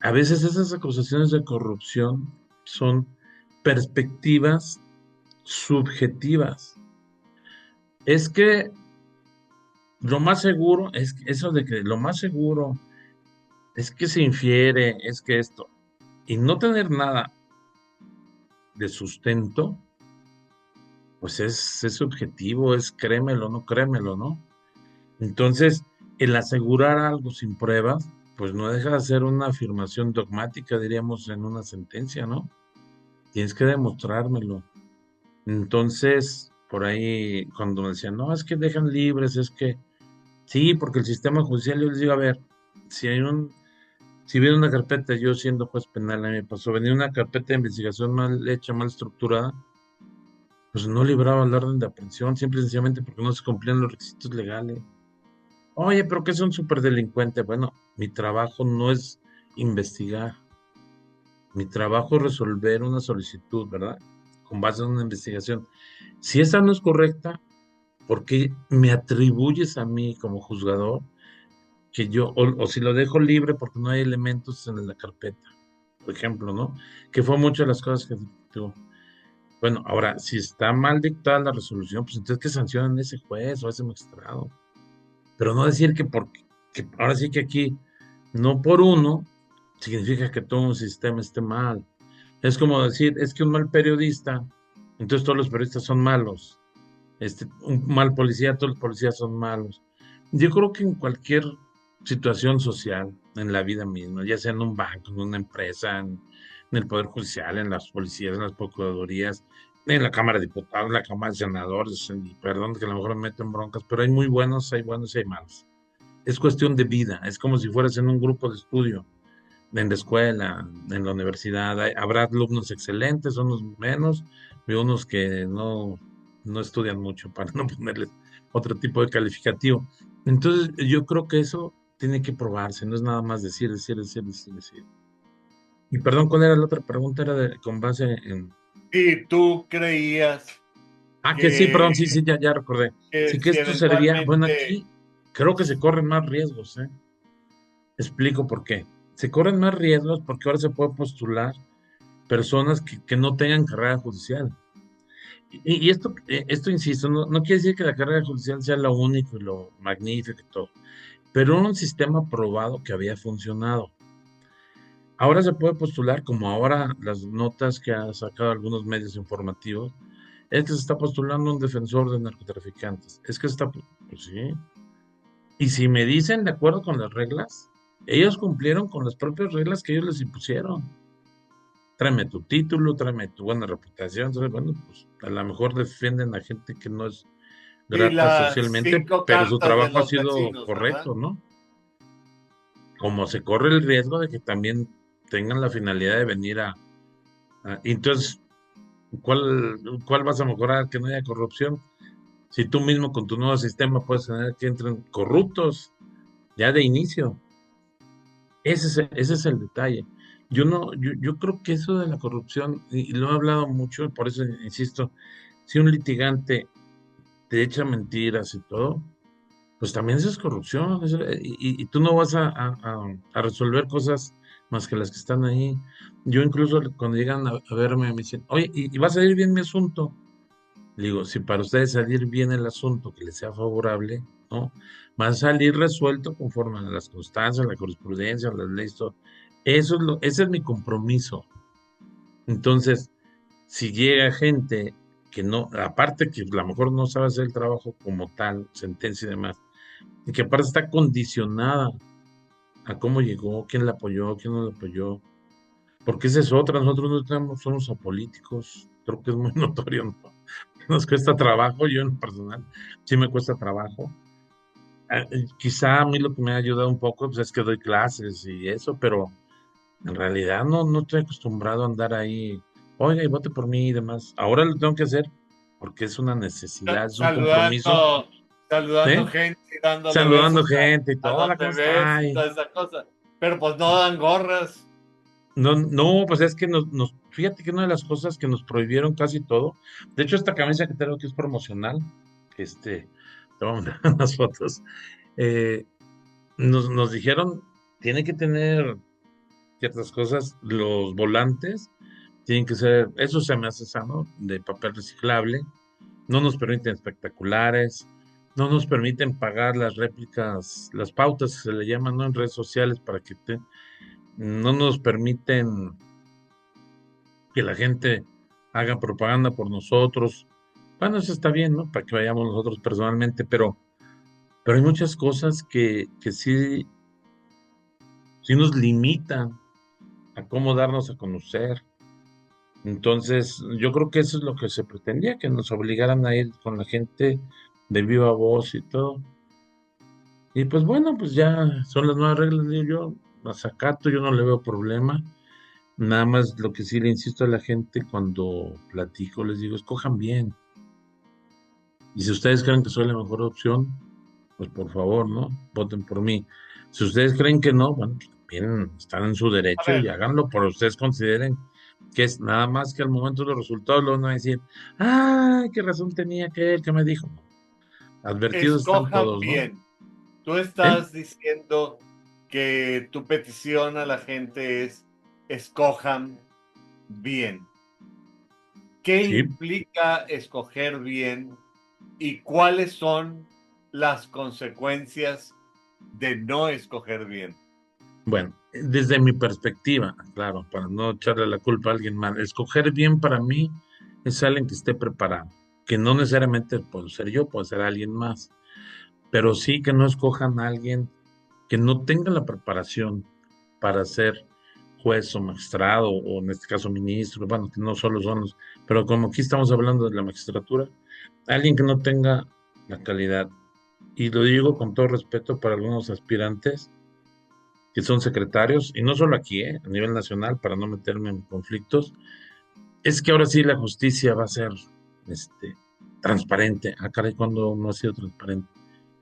a veces esas acusaciones de corrupción son perspectivas subjetivas. Es que lo más seguro, es que eso de que lo más seguro es que se infiere, es que esto, y no tener nada de sustento, pues es subjetivo, es créemelo, no créemelo, ¿no? Entonces, el asegurar algo sin pruebas, pues no deja de ser una afirmación dogmática, diríamos, en una sentencia, ¿no? Tienes que demostrármelo. Entonces, por ahí, cuando me decían, no, es que dejan libres, es que sí, porque el sistema judicial, yo les digo, a ver, si hay si viene una carpeta, yo siendo juez penal, a mí me pasó, venía una carpeta de investigación mal hecha, mal estructurada, pues no libraba la orden de aprehensión, simple y sencillamente porque no se cumplían los requisitos legales. Oye, pero que es un superdelincuente. Bueno, mi trabajo no es investigar, mi trabajo es resolver una solicitud, ¿verdad? Con base en una investigación. Si esa no es correcta, ¿por qué me atribuyes a mí como juzgador que o si lo dejo libre porque no hay elementos en la carpeta, por ejemplo, ¿no? Que fue muchas de las cosas que tuvo. Bueno, ahora, si está mal dictada la resolución, pues entonces que sancionen a ese juez o a ese magistrado. Pero no decir que ahora sí que aquí, no por uno, significa que todo un sistema esté mal. Es como decir, es que un mal periodista, entonces todos los periodistas son malos. Un mal policía, todos los policías son malos. Yo creo que en cualquier situación social, en la vida misma, ya sea en un banco, en una empresa, en el Poder Judicial, en las policías, en las procuradurías, en la Cámara de Diputados, en la Cámara de Senadores, y perdón que a lo mejor me meto en broncas, pero hay muy buenos, hay buenos y hay malos. Es cuestión de vida, es como si fueras en un grupo de estudio, en la escuela, en la universidad. Habrá alumnos excelentes, unos menos, y unos que no estudian mucho para no ponerles otro tipo de calificativo. Entonces, yo creo que eso tiene que probarse, no es nada más decir, decir, decir, decir, decir. Y perdón, ¿cuál era la otra pregunta? Era con base en... ¿Y tú creías Ah, que sí, perdón, que, sí, sí, ya recordé. Sí que que si esto serviría, bueno, eventualmente, aquí creo que se corren más riesgos, ¿eh? Explico por qué. Se corren más riesgos porque ahora se puede postular personas que no tengan carrera judicial. Y esto insisto, no quiere decir que la carrera judicial sea lo único y lo magnífico y todo, pero era un sistema probado que había funcionado. Ahora se puede postular, como ahora las notas que han sacado algunos medios informativos, es que se está postulando un defensor de narcotraficantes. Es que está, pues sí. Y si me dicen de acuerdo con las reglas, ellos cumplieron con las propias reglas que ellos les impusieron. Tráeme tu título, tráeme tu buena reputación. Entonces, bueno, pues a lo mejor defienden a gente que no es y grata las socialmente, 5 pero su cartas de trabajo ha los sido vecinos, ¿verdad? correcto, ¿no? Como se corre el riesgo de que también tengan la finalidad de venir entonces, ¿cuál vas a mejorar? Que no haya corrupción. Si tú mismo con tu nuevo sistema puedes tener que entren corruptos ya de inicio. Ese es el detalle. Yo creo que eso de la corrupción, y lo he hablado mucho, por eso insisto, si un litigante te echa mentiras y todo, pues también eso es corrupción, y tú no vas a resolver cosas más que las que están ahí. Yo incluso cuando llegan a verme me dicen, oye, ¿y va a salir bien mi asunto? Le digo, si para ustedes salir bien el asunto, que les sea favorable, ¿no? Va a salir resuelto conforme a las constancias, la jurisprudencia, las leyes, todo. Ese es mi compromiso. Entonces, si llega gente que no, aparte que a lo mejor no sabe hacer el trabajo como tal, sentencia y demás, y que aparte está condicionada a cómo llegó, quién la apoyó, quién no la apoyó, porque esa es otra, nosotros no somos apolíticos, creo que es muy notorio, ¿no? Nos cuesta trabajo, yo en lo personal, sí me cuesta trabajo. Quizá a mí lo que me ha ayudado un poco pues, es que doy clases y eso, pero en realidad no estoy acostumbrado a andar ahí, oiga, y vote por mí y demás. Ahora lo tengo que hacer porque es una necesidad, es un compromiso, Saludando ¿sí? gente y dándole Saludando besos gente y a todo, hola, donde ¿cómo ves está? y toda esa cosa. Pero pues no dan gorras. No, no, pues es que fíjate que una de las cosas que nos prohibieron casi todo, de hecho esta camisa que tengo que es promocional, te voy a mandar unas fotos, eh, nos dijeron, tiene que tener ciertas cosas, los volantes tienen que ser, eso se me hace sano, de papel reciclable, no nos permiten espectaculares, no nos permiten pagar las réplicas, las pautas que se le llaman, ¿no? En redes sociales para no nos permiten que la gente haga propaganda por nosotros. Bueno, eso está bien, ¿no? Para que vayamos nosotros personalmente, pero hay muchas cosas que sí nos limitan a cómo darnos a conocer. Entonces, yo creo que eso es lo que se pretendía, que nos obligaran a ir con la gente de viva voz y todo. Y pues bueno, pues ya son las nuevas reglas, digo yo, las acato, yo no le veo problema. Nada más lo que sí le insisto a la gente cuando platico, les digo, escojan bien. Y si ustedes creen que soy la mejor opción, pues por favor, ¿no? Voten por mí. Si ustedes creen que no, bueno, pues también están en su A derecho y ver, háganlo, pero ustedes consideren que es nada más que al momento de los resultados lo van a decir, ¡ay, qué razón tenía aquel que me dijo! Advertidos están escojan todos, ¿no? bien. Tú ¿Eh? estás diciendo que tu petición a la gente es escojan bien. ¿Qué Sí. implica escoger bien y cuáles son las consecuencias de no escoger bien? Bueno, desde mi perspectiva, claro, para no echarle la culpa a alguien más, escoger bien para mí es alguien que esté preparado, que no necesariamente puedo ser yo, puede ser alguien más, pero sí que no escojan a alguien que no tenga la preparación para ser juez o magistrado, o en este caso ministro, bueno, que no solo son los, pero como aquí estamos hablando de la magistratura, alguien que no tenga la calidad, y lo digo con todo respeto para algunos aspirantes que son secretarios, y no solo aquí, a nivel nacional, para no meterme en conflictos, es que ahora sí la justicia va a ser este, transparente. Ah, caray, cuando no ha sido transparente.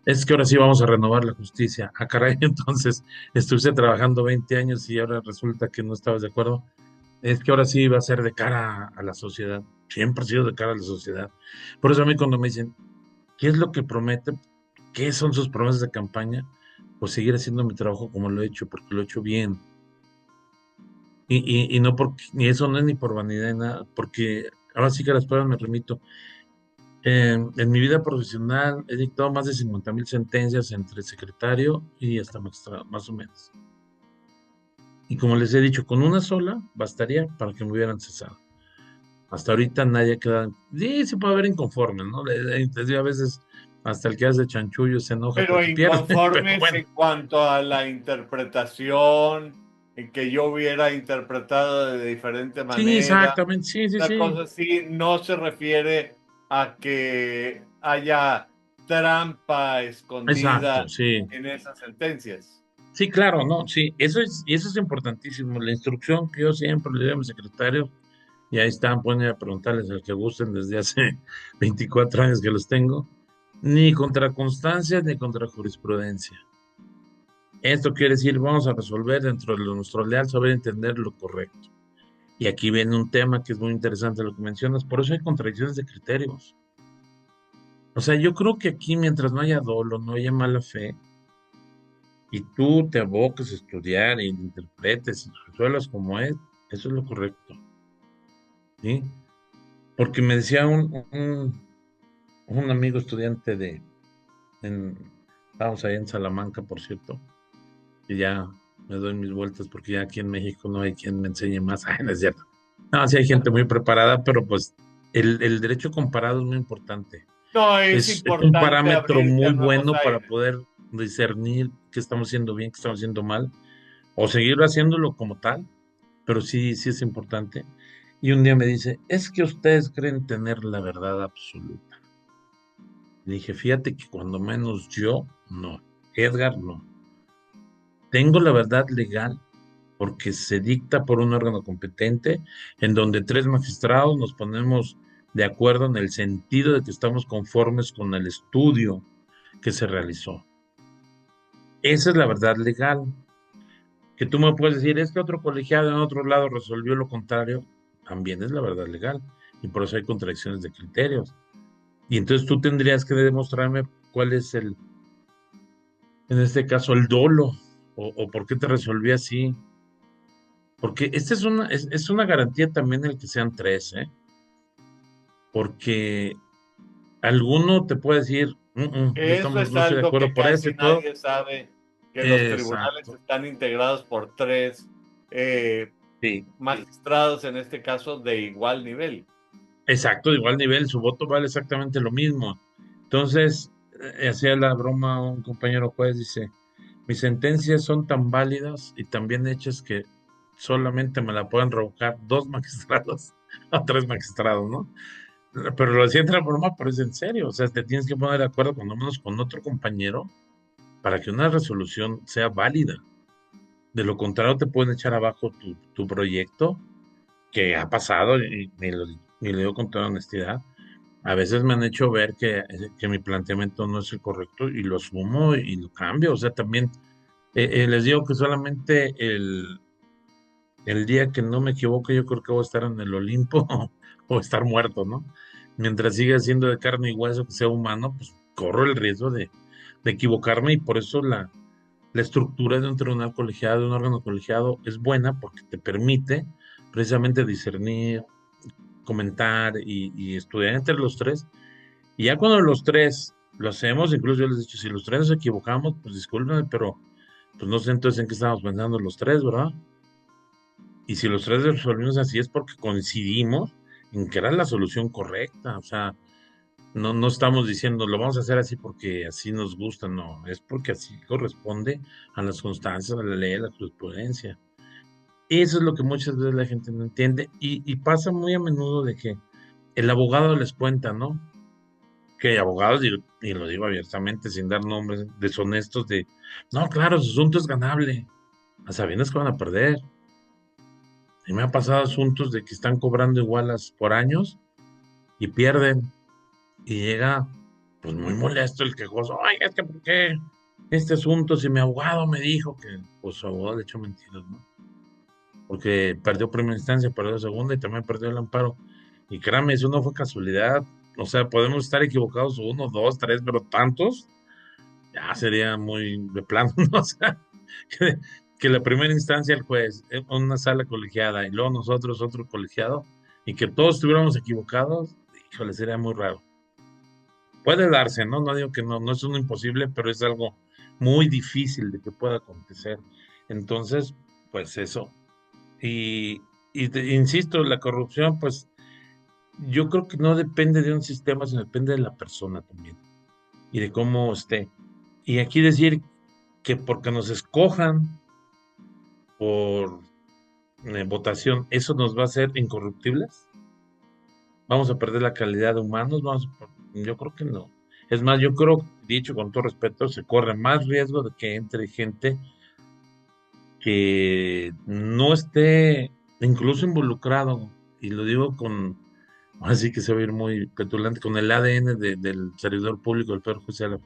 Es que ahora sí vamos a renovar la justicia. Ah, caray, entonces estuviste trabajando 20 años y ahora resulta que no estabas de acuerdo. Es que ahora sí va a ser de cara a la sociedad. Siempre ha sido de cara a la sociedad. Por eso a mí cuando me dicen, ¿qué es lo que promete? ¿Qué son sus promesas de campaña? Pues seguir haciendo mi trabajo como lo he hecho, porque lo he hecho bien. Y no porque, ni eso no es ni por vanidad ni nada, porque ahora sí que a las pruebas me remito. En mi vida profesional he dictado más de 50,000 sentencias entre secretario y hasta magistrado, más o menos. Y como les he dicho, con una sola bastaría para que me hubieran cesado. Hasta ahorita nadie ha quedado. Sí, se puede haber inconformes, ¿no? Les digo, a veces hasta el que hace chanchullo se enoja Pero porque pierde, pero inconformes bueno. en cuanto a la interpretación, en que yo hubiera interpretado de diferente Sí, manera. exactamente, sí, sí, Una sí. cosa así no se refiere a que haya trampa Exacto, escondida sí. en esas sentencias. Sí, claro, no, sí, eso es importantísimo. La instrucción que yo siempre le doy a mi secretario, y ahí están, pueden ir a preguntarles al que gusten desde hace 24 años que los tengo, ni contra constancia ni contra jurisprudencia. Esto quiere decir, vamos a resolver dentro de nuestro leal saber entender lo correcto. Y aquí viene un tema que es muy interesante lo que mencionas, por eso hay contradicciones de criterios. O sea, yo creo que aquí mientras no haya dolo, no haya mala fe, y tú te aboques a estudiar y interpretes y resuelvas como es, eso es lo correcto, ¿sí? Porque me decía un amigo estudiante estábamos ahí en Salamanca, por cierto, y ya me doy mis vueltas porque ya aquí en México no hay quien me enseñe más. Ay, no es cierto. No, sí hay gente muy preparada, pero pues el derecho comparado es muy importante. No, es Es un importante parámetro abrirse a muy nuevos bueno para aires. poder discernir qué estamos haciendo bien, qué estamos haciendo mal, o seguir haciéndolo como tal, pero sí, sí es importante. Y un día me dice, es que ustedes creen tener la verdad absoluta. Le dije, fíjate que cuando menos yo, no. Edgar, no. Tengo la verdad legal porque se dicta por un órgano competente en donde tres magistrados nos ponemos de acuerdo en el sentido de que estamos conformes con el estudio que se realizó. Esa es la verdad legal. Que tú me puedes decir, es que otro colegiado en otro lado resolvió lo contrario, también es la verdad legal. Y por eso hay contradicciones de criterios. Y entonces tú tendrías que demostrarme cuál es en este caso, el dolo, o por qué te resolví así. Porque esta es una garantía también el que sean tres, ¿eh? Porque alguno te puede decir, no Eso estamos, es no estoy de algo acuerdo que por eso casi y todo. nadie sabe, que los tribunales Exacto. están integrados por tres eh, Sí. magistrados, en este caso, de igual nivel. Exacto, de igual nivel, su voto vale exactamente lo mismo. Entonces, hacía la broma un compañero juez, dice, mis sentencias son tan válidas y tan bien hechas que solamente me la pueden revocar dos magistrados o tres magistrados, ¿no? Pero lo decía entre broma, pero es en serio, o sea, te tienes que poner de acuerdo cuando menos con otro compañero para que una resolución sea válida. De lo contrario, te pueden echar abajo tu proyecto, que ha pasado, y lo digo con toda honestidad. A veces me han hecho ver que mi planteamiento no es el correcto y lo asumo y lo cambio. O sea, también les digo que solamente el día que no me equivoco, yo creo que voy a estar en el Olimpo o estar muerto, ¿no? Mientras siga siendo de carne y hueso, que sea humano, pues corro el riesgo de equivocarme y por eso la estructura de un tribunal colegiado, de un órgano colegiado, es buena porque te permite precisamente discernir, comentar y estudiar entre los tres. Y ya cuando los tres lo hacemos, incluso yo les he dicho, si los tres nos equivocamos, pues discúlpenme, pero pues no sé entonces en qué estábamos pensando los tres, ¿verdad? Y si los tres resolvimos así es porque coincidimos en que era la solución correcta. O sea, no estamos diciendo lo vamos a hacer así porque así nos gusta, no, es porque así corresponde a las constancias, a la ley, a la jurisprudencia. Eso es lo que muchas veces la gente no entiende y pasa muy a menudo de que el abogado les cuenta, ¿no? Que hay abogados, y lo digo abiertamente, sin dar nombres deshonestos, de, no, claro, su asunto es ganable, a sabiendas que van a perder. Y me ha pasado asuntos de que están cobrando igualas por años y pierden. Y llega, pues muy molesto el quejoso, oiga, es que ¿por qué este asunto si mi abogado me dijo que, pues su abogado le echó mentiras, ¿no? Porque perdió primera instancia, perdió segunda y también perdió el amparo. Y créame, eso no fue casualidad. O sea, podemos estar equivocados uno, dos, tres, pero tantos, ya sería muy de plano, ¿no? O sea, que, que la primera instancia el juez, una sala colegiada y luego nosotros otro colegiado y que todos estuviéramos equivocados, híjole, sería muy raro. Puede darse, ¿no? No digo que no, no es un imposible, pero es algo muy difícil de que pueda acontecer. Entonces, pues eso. Y, insisto, la corrupción, pues yo creo que no depende de un sistema, sino depende de la persona también y de cómo esté. Y aquí decir que porque nos escojan por votación, eso nos va a hacer incorruptibles. Vamos a perder la calidad de humanos, yo creo que no. Es más, yo creo, dicho con todo respeto, se corre más riesgo de que entre gente que no esté incluso involucrado, y lo digo con, así que se va a ir muy petulante, con el ADN del servidor público del Poder Judicial,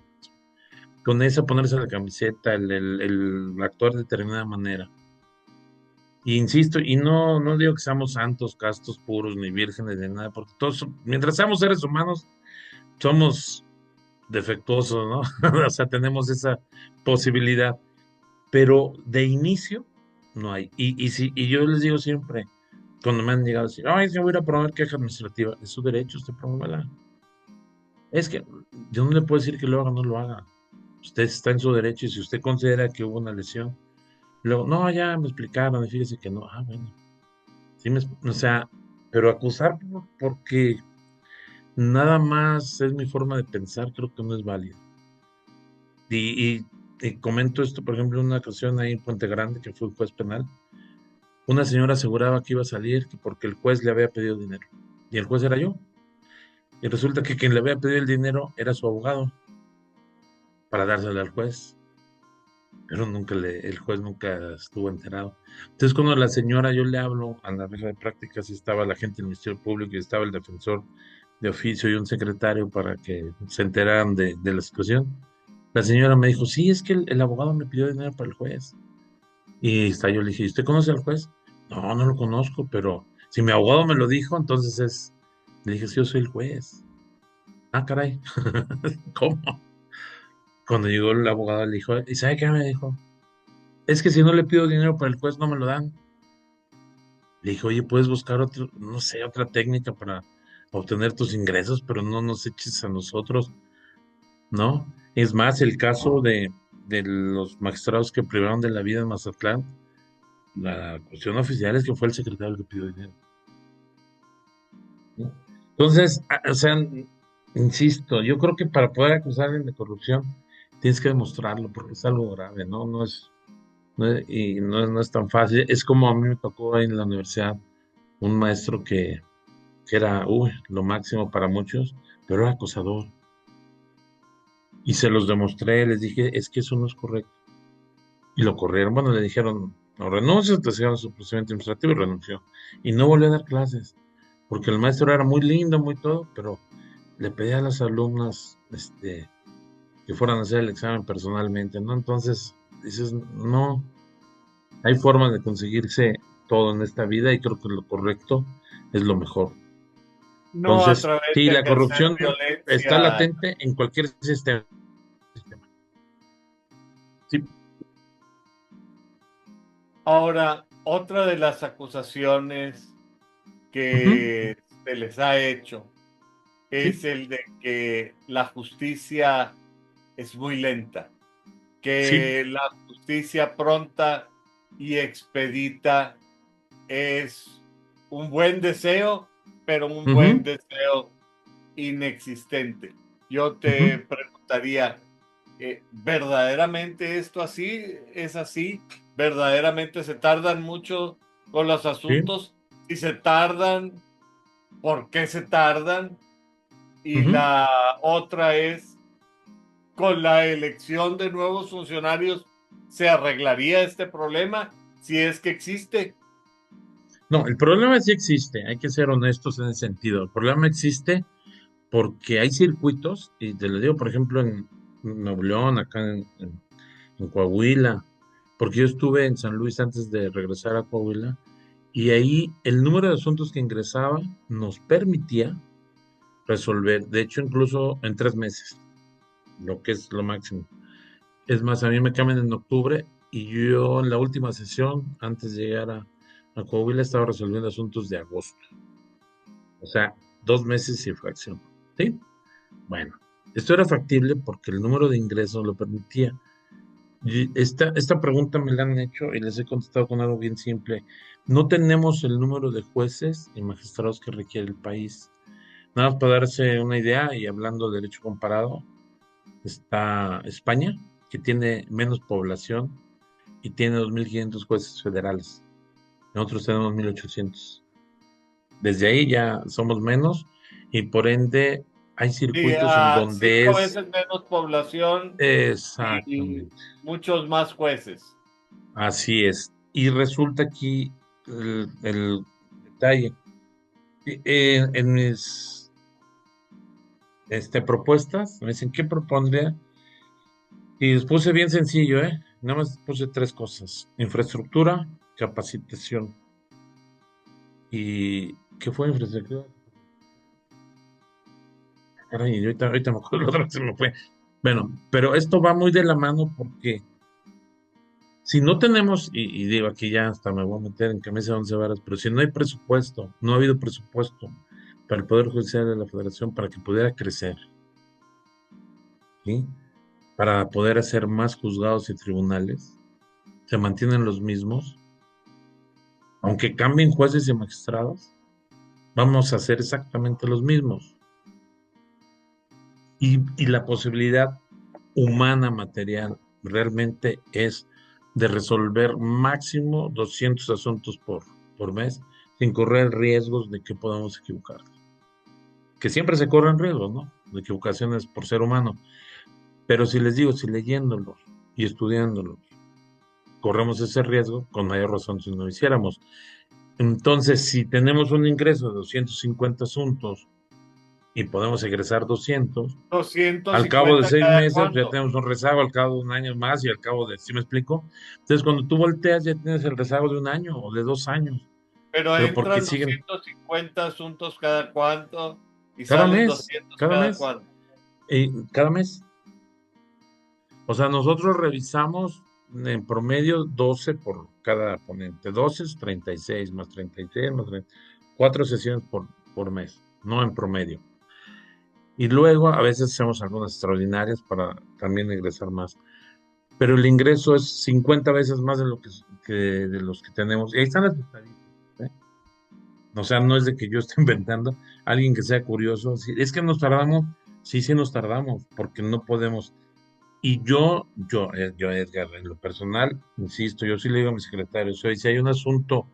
con eso ponerse la camiseta, el actuar de determinada manera. Y insisto, y no digo que seamos santos, castos, puros, ni vírgenes, ni nada, porque todos, mientras seamos seres humanos, somos defectuosos, ¿no? O sea, tenemos esa posibilidad, pero de inicio no hay. Y yo les digo siempre, cuando me han llegado a decir, ay, yo voy a ir a promover queja administrativa, es su derecho, usted promuévala. Es que yo no le puedo decir que lo haga o no lo haga. Usted está en su derecho y si usted considera que hubo una lesión, luego, no, ya me explicaron, y fíjese que no, bueno, sí o sea, pero acusar porque nada más es mi forma de pensar, creo que no es válido. Y comento esto, por ejemplo, en una ocasión ahí en Puente Grande, que fue un juez penal, una señora aseguraba que iba a salir que porque el juez le había pedido dinero. Y el juez era yo. Y resulta que quien le había pedido el dinero era su abogado para dárselo al juez. Pero el juez nunca estuvo enterado. Entonces, cuando la señora, yo le hablo a la mesa de prácticas, y estaba la gente del Ministerio Público y estaba el defensor de oficio y un secretario para que se enteraran de la situación. La señora me dijo, sí, es que el abogado me pidió dinero para el juez. Y está, yo le dije, ¿y usted conoce al juez? No, no lo conozco, pero si mi abogado me lo dijo, entonces es. Le dije, sí, yo soy el juez. Ah, caray. ¿Cómo? Cuando llegó el abogado le dijo, ¿y sabe qué me dijo? Es que si no le pido dinero para el juez, no me lo dan. Le dije, oye, puedes buscar otro, no sé, otra técnica para obtener tus ingresos, pero no nos eches a nosotros, ¿no? Es más, el caso de los magistrados que privaron de la vida en Mazatlán, la cuestión oficial es que fue el secretario el que pidió dinero, ¿no? Entonces, o sea, insisto, yo creo que para poder acusar a alguien de corrupción tienes que demostrarlo porque es algo grave, ¿no? No es tan fácil. Es como a mí me tocó en la universidad un maestro que era, uy, lo máximo para muchos, pero era acosador. Y se los demostré, les dije, es que eso no es correcto. Y lo corrieron. Bueno, le dijeron, no renuncias, te hicieron su procedimiento administrativo y renunció. Y no volvió a dar clases, porque el maestro era muy lindo, muy todo, pero le pedía a las alumnas, que fueran a hacer el examen personalmente, ¿no? Entonces, dices, no, hay formas de conseguirse todo en esta vida y creo que lo correcto es lo mejor. No a Entonces, través sí, de la ejercer corrupción está violencia. latente en cualquier sistema. Sí. Ahora, otra de las acusaciones Ujú. que se les ha hecho Sí. es el de que la justicia es muy lenta, Sí. que la justicia pronta y expedita es un buen deseo, pero un buen Ujú. deseo inexistente. Yo Ujú. te preguntaría, ¿verdaderamente esto así es así? ¿Verdaderamente se tardan mucho con los Sí. asuntos? Si se tardan, ¿por qué se tardan? Y Ujú. la otra es, con la elección de nuevos funcionarios, ¿se arreglaría este problema si es que existe? No, el problema sí existe, hay que ser honestos en ese sentido. El problema existe porque hay circuitos, y te lo digo, por ejemplo, en Nuevo León, acá en Coahuila, porque yo estuve en San Luis antes de regresar a Coahuila, y ahí el número de asuntos que ingresaba nos permitía resolver, de hecho, incluso en 3 meses, lo que es lo máximo. Es más, a mí me cambian en octubre y yo en la última sesión, antes de llegar a Coahuila, estaba resolviendo asuntos de agosto. O sea, 2 meses sin fracción. ¿Sí? Bueno, esto era factible porque el número de ingresos lo permitía. Y esta pregunta me la han hecho y les he contestado con algo bien simple. No tenemos el número de jueces y magistrados que requiere el país. Nada más para darse una idea y hablando de derecho comparado, está España, que tiene menos población y tiene 2.500 jueces federales. Nosotros tenemos 1.800. Desde ahí ya somos menos y por ende hay Sí, circuitos en a donde 5 veces menos población y exactamente, muchos más jueces. así es. Y resulta aquí el detalle. En mis propuestas me dicen, ¿qué propondría? Y les puse bien sencillo, ¿eh? Nada más puse 3 cosas: infraestructura, capacitación. ¿Y qué fue infraestructura? Caray, ahorita me acuerdo, la otra vez se me fue. Bueno, pero esto va muy de la mano porque si no tenemos, y digo aquí ya hasta me voy a meter en camisa de once varas, pero si no hay presupuesto, no ha habido presupuesto para el Poder Judicial de la Federación para que pudiera crecer, ¿sí? Para poder hacer más juzgados y tribunales, se mantienen los mismos, aunque cambien jueces y magistrados, vamos a hacer exactamente los mismos. Y la posibilidad humana material realmente es de resolver máximo 200 asuntos por mes sin correr riesgos de que podamos equivocar. Que siempre se corren riesgos, ¿no? De equivocaciones por ser humano. Pero si les digo, si leyéndolos y estudiándolos corremos ese riesgo, con mayor razón si no lo hiciéramos. Entonces, si tenemos un ingreso de 250 asuntos y podemos egresar 200, Doscientos al cabo de cincuenta 6 meses pues, ya ¿cuánto? tenemos un rezago, al cabo de un año más y al cabo de, ¿sí me explico? Entonces, cuando tú volteas ya tienes el rezago de un año o de 2 años, Pero pero porque entran siguen 250 asuntos cada cuánto y cada salen mes, 200 cada cada mes, cuánto. y cada mes. O sea, nosotros revisamos en promedio 12 por cada ponente. 12 es 36 más 36 más 30, 4 sesiones por mes, no en promedio. Y luego a veces hacemos algunas extraordinarias para también ingresar más. Pero el ingreso es 50 veces más de lo que de los que tenemos. Y ahí están las estadísticas, ¿eh? O sea, no es de que yo esté inventando, alguien que sea curioso, sí, es que nos tardamos, sí, sí nos tardamos, porque no podemos. Y yo, Edgar, en lo personal, insisto, yo sí le digo a mi secretario, soy, si hay un asunto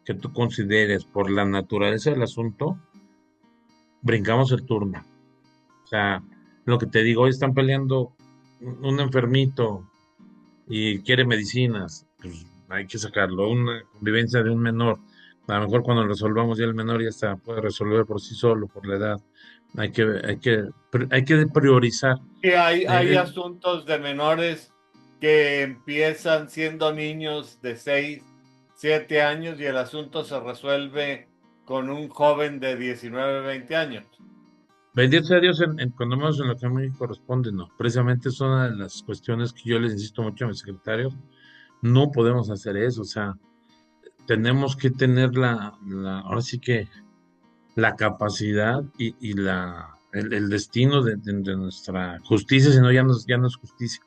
que tú consideres por la naturaleza del asunto, brincamos el turno. O sea, lo que te digo, hoy están peleando un enfermito y quiere medicinas, pues hay que sacarlo. Una convivencia de un menor, a lo mejor cuando lo resolvamos ya el menor ya está, puede resolver por sí solo, por la edad. Hay que priorizar. Que hay Eh, asuntos de menores que empiezan siendo niños de 6 7 años y el asunto se resuelve con un joven de 19 20 años. Bendito sea Dios, cuando menos en lo que a mí corresponde, no. Precisamente es una de las cuestiones que yo les insisto mucho a mis secretarios. No podemos hacer eso, o sea, tenemos que tener ahora sí que la capacidad y el destino de nuestra justicia, si no ya no es justicia.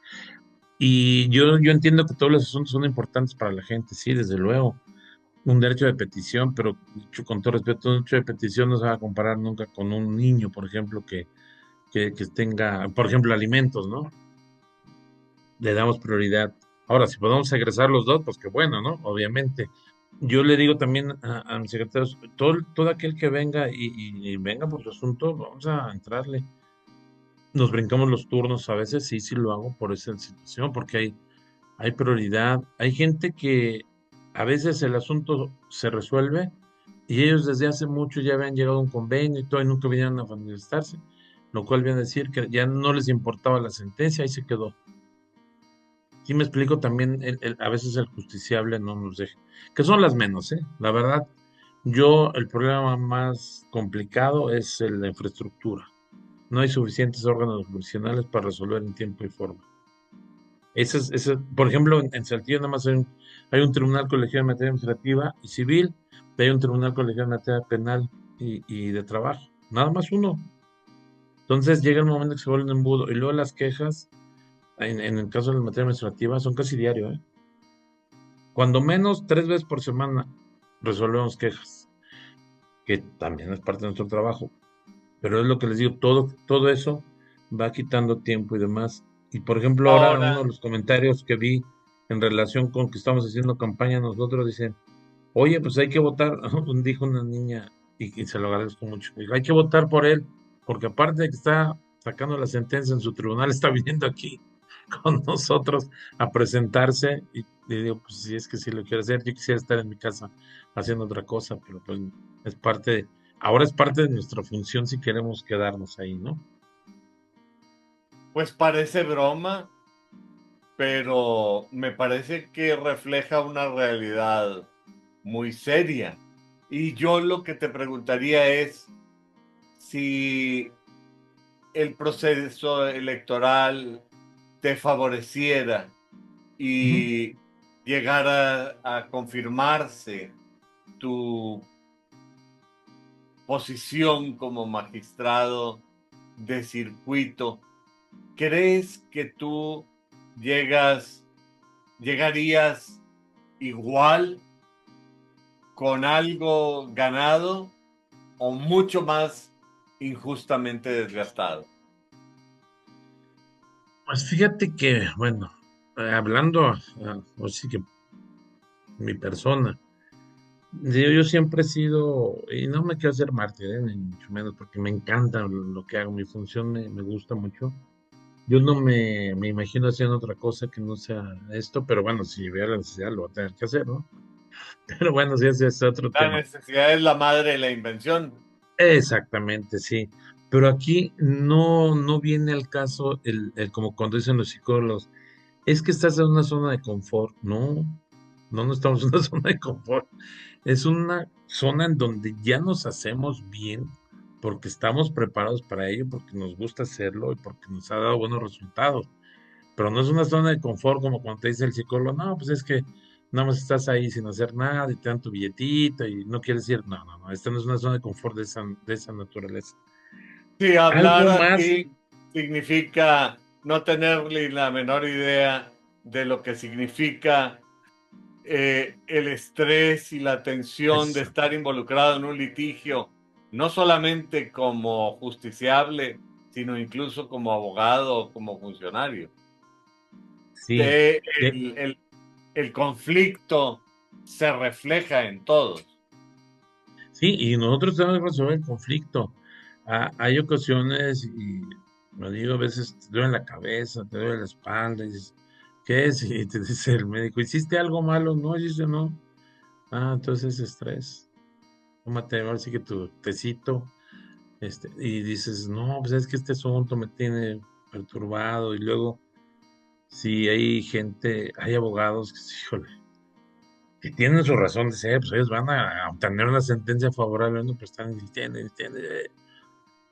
Y yo entiendo que todos los asuntos son importantes para la gente, sí, desde luego. Un derecho de petición, pero dicho con todo respeto, un derecho de petición no se va a comparar nunca con un niño, por ejemplo, que tenga, por ejemplo, alimentos, ¿no? Le damos prioridad. Ahora, si podemos egresar los dos, pues qué bueno, ¿no? Obviamente. Yo le digo también a mis secretarios, todo aquel que venga y venga por su asunto, vamos a entrarle. Nos brincamos los turnos, a veces sí, sí lo hago por esa situación, porque hay prioridad. Hay gente que a veces el asunto se resuelve y ellos desde hace mucho ya habían llegado a un convenio y todo y nunca vinieron a manifestarse, lo cual viene a decir que ya no les importaba la sentencia, ahí se quedó. Sí me explico también, a veces el justiciable no nos deja, que son las menos, ¿eh? La verdad, el problema más complicado es la infraestructura. No hay suficientes órganos jurisdiccionales para resolver en tiempo y forma. Por ejemplo, en Saltillo nada más hay un tribunal colegiado en materia administrativa y civil, y hay un tribunal colegiado en materia penal y de trabajo. Nada más uno. Entonces llega el momento que se vuelve un embudo. Y luego las quejas, en el caso de la materia administrativa, son casi diario, ¿eh? Cuando menos 3 veces por semana resolvemos quejas, que también es parte de nuestro trabajo. Pero es lo que les digo, todo eso va quitando tiempo y demás. Y por ejemplo, ahora uno de Ahora, los comentarios que vi en relación con que estamos haciendo campaña nosotros, dicen, oye, pues hay que votar, dijo una niña, y se lo agradezco mucho, dijo, hay que votar por él, porque aparte de que está sacando la sentencia en su tribunal, está viniendo aquí con nosotros a presentarse, y le digo, pues si es que sí lo quiero hacer, yo quisiera estar en mi casa haciendo otra cosa, pero pues es ahora es parte de nuestra función si queremos quedarnos ahí, ¿no? pues parece broma, pero me parece que refleja una realidad muy seria. Y yo lo que te preguntaría es si el proceso electoral te favoreciera Ujú. y llegara a confirmarse tu posición como magistrado de circuito, ¿crees que tú llegas, llegarías igual con algo ganado o mucho más injustamente desgastado? Pues fíjate que, bueno, hablando, así que mi persona, yo siempre he sido, y no me quiero hacer mártir, ni mucho menos, porque me encanta lo que hago, mi función me gusta mucho. Yo no me imagino haciendo otra cosa que no sea esto, pero bueno, si veo la necesidad lo voy a tener que hacer, ¿no? Pero bueno, sí, ese es otro La tema. necesidad es la madre de la invención. Exactamente, sí. Pero aquí no viene al caso como cuando dicen los psicólogos, es que estás en una zona de confort. No estamos en una zona de confort. Es una zona en donde ya nos hacemos bien porque estamos preparados para ello, porque nos gusta hacerlo y porque nos ha dado buenos resultados. Pero no es una zona de confort como cuando te dice el psicólogo, no, pues es que nada más estás ahí sin hacer nada y te dan tu billetito y no quieres ir. No, esta no es una zona de confort de esa naturaleza. Si hablar Algo más, aquí significa no tener ni la menor idea de lo que significa el estrés y la tensión de Eso. estar involucrado en un litigio, no solamente como justiciable, sino incluso como abogado o como funcionario. Sí, Eh, de- el, el- el conflicto se refleja en todos. sí, y nosotros tenemos que resolver el conflicto. Hay ocasiones, y lo digo, a veces te duele la cabeza, te duele la espalda, y dices, ¿qué es? Y te dice el médico, ¿hiciste algo malo? No, dice no. Ah, entonces es estrés. Tómate ahora sí que tu tecito, y dices, no, pues es que este asunto me tiene perturbado, y luego, si hay gente, hay abogados que, híjole, que tienen su razón de ser, pues ellos van a obtener una sentencia favorable, ¿no? Pero están insistiendo, insistiendo,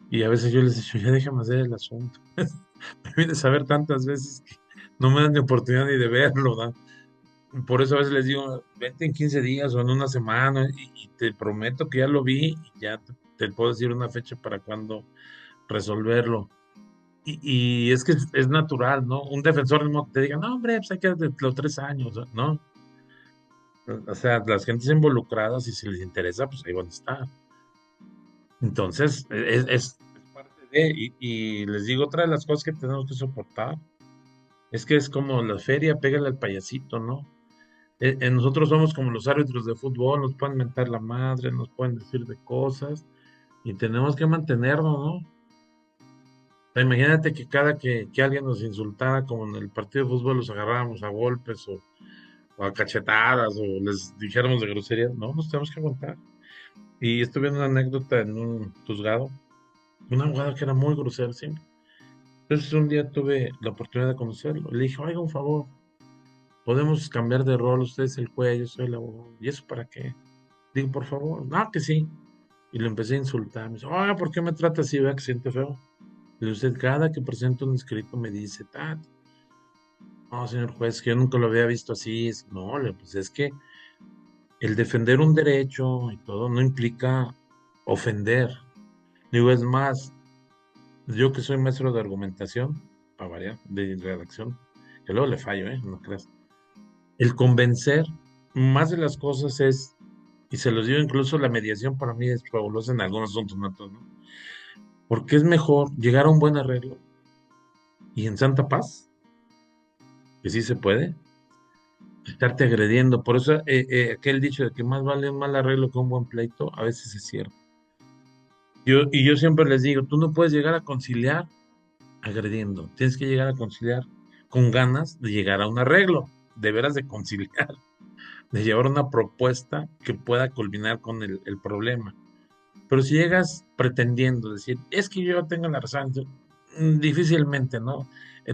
y a veces yo les digo, ya déjame hacer el asunto. Me viene a saber tantas veces que no me dan ni oportunidad ni de verlo, ¿no? Por eso a veces les digo, vente en 15 días o en una semana y te prometo que ya lo vi y ya te puedo decir una fecha para cuando resolverlo. Y es que es natural, ¿no? Un defensor no te diga, no, hombre, pues hay que de los 3 años, ¿no? O sea, las gentes involucradas, y si les interesa, pues ahí van a estar. Entonces, es parte de, y les digo, otra de las cosas que tenemos que soportar es que es como la feria, pégale al payasito, ¿no? Nosotros somos como los árbitros de fútbol, nos pueden mentar la madre, nos pueden decir de cosas, y tenemos que mantenernos, ¿no? O sea, imagínate que cada que alguien nos insultara, como en el partido de fútbol, los agarráramos a golpes o a cachetadas o les dijéramos de groserías, no, nos tenemos que aguantar. Y estuve viendo una anécdota en un juzgado, un abogado que era muy grosero siempre. Entonces un día tuve la oportunidad de conocerlo. Le dije, oiga, un favor, podemos cambiar de rol, usted es el juez, yo soy el abogado. ¿Y eso para qué? Digo, por favor, no, que sí. Y lo empecé a insultar. Me dice, oiga, ¿por qué me trata así? Vea que siente feo. Le digo, usted cada que presento un escrito me dice, no, señor juez, que yo nunca lo había visto así. No, pues es que el defender un derecho y todo no implica ofender. Digo, es más, yo que soy maestro de argumentación, para variar, de redacción, que luego le fallo, ¿eh? No creas. El convencer, más de las cosas es, y se los digo, incluso la mediación para mí es fabulosa en algunos asuntos, no todos, ¿no? Porque es mejor llegar a un buen arreglo y en santa paz, que sí se puede, estarte agrediendo. Por eso aquel dicho de que más vale un mal arreglo que un buen pleito, a veces es cierto. Y yo siempre les digo, tú no puedes llegar a conciliar agrediendo, tienes que llegar a conciliar con ganas de llegar a un arreglo, de veras de conciliar, de llevar una propuesta que pueda culminar con el problema. Pero si llegas pretendiendo decir, es que yo tengo la razón, difícilmente, ¿no?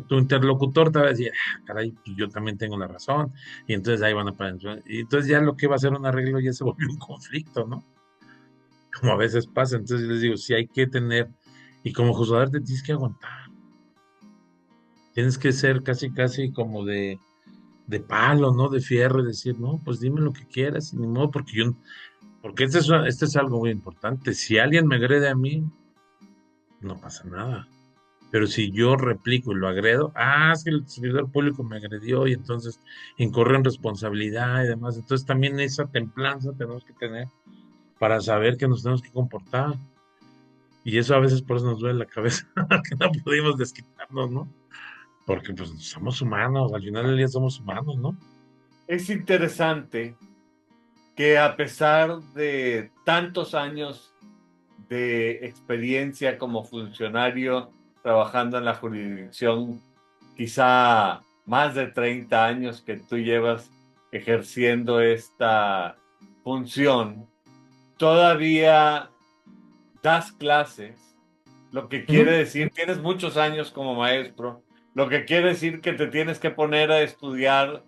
Tu interlocutor te va a decir, caray, pues yo también tengo la razón, y entonces ahí van a parar. Y entonces ya lo que va a ser un arreglo ya se volvió un conflicto, ¿no? Como a veces pasa. Entonces les digo, sí hay que tener, y como juzgador te tienes que aguantar, tienes que ser casi, casi como de palo, ¿no? De fierro, y decir, no, pues dime lo que quieras, y ni modo, porque este es algo muy importante. Si alguien me agrede a mí, no pasa nada. Pero si yo replico y lo agredo, es que el servidor público me agredió y entonces incurre en responsabilidad y demás. Entonces también esa templanza tenemos que tener para saber que nos tenemos que comportar. Y eso a veces por eso nos duele la cabeza, que no pudimos desquitarnos, ¿no? Porque pues somos humanos, al final del día somos humanos, ¿no? Es interesante que a pesar de tantos años de experiencia como funcionario trabajando en la jurisdicción, quizá más de 30 años que tú llevas ejerciendo esta función, todavía das clases, lo que quiere Ujú, decir, tienes muchos años como maestro, lo que quiere decir que te tienes que poner a estudiar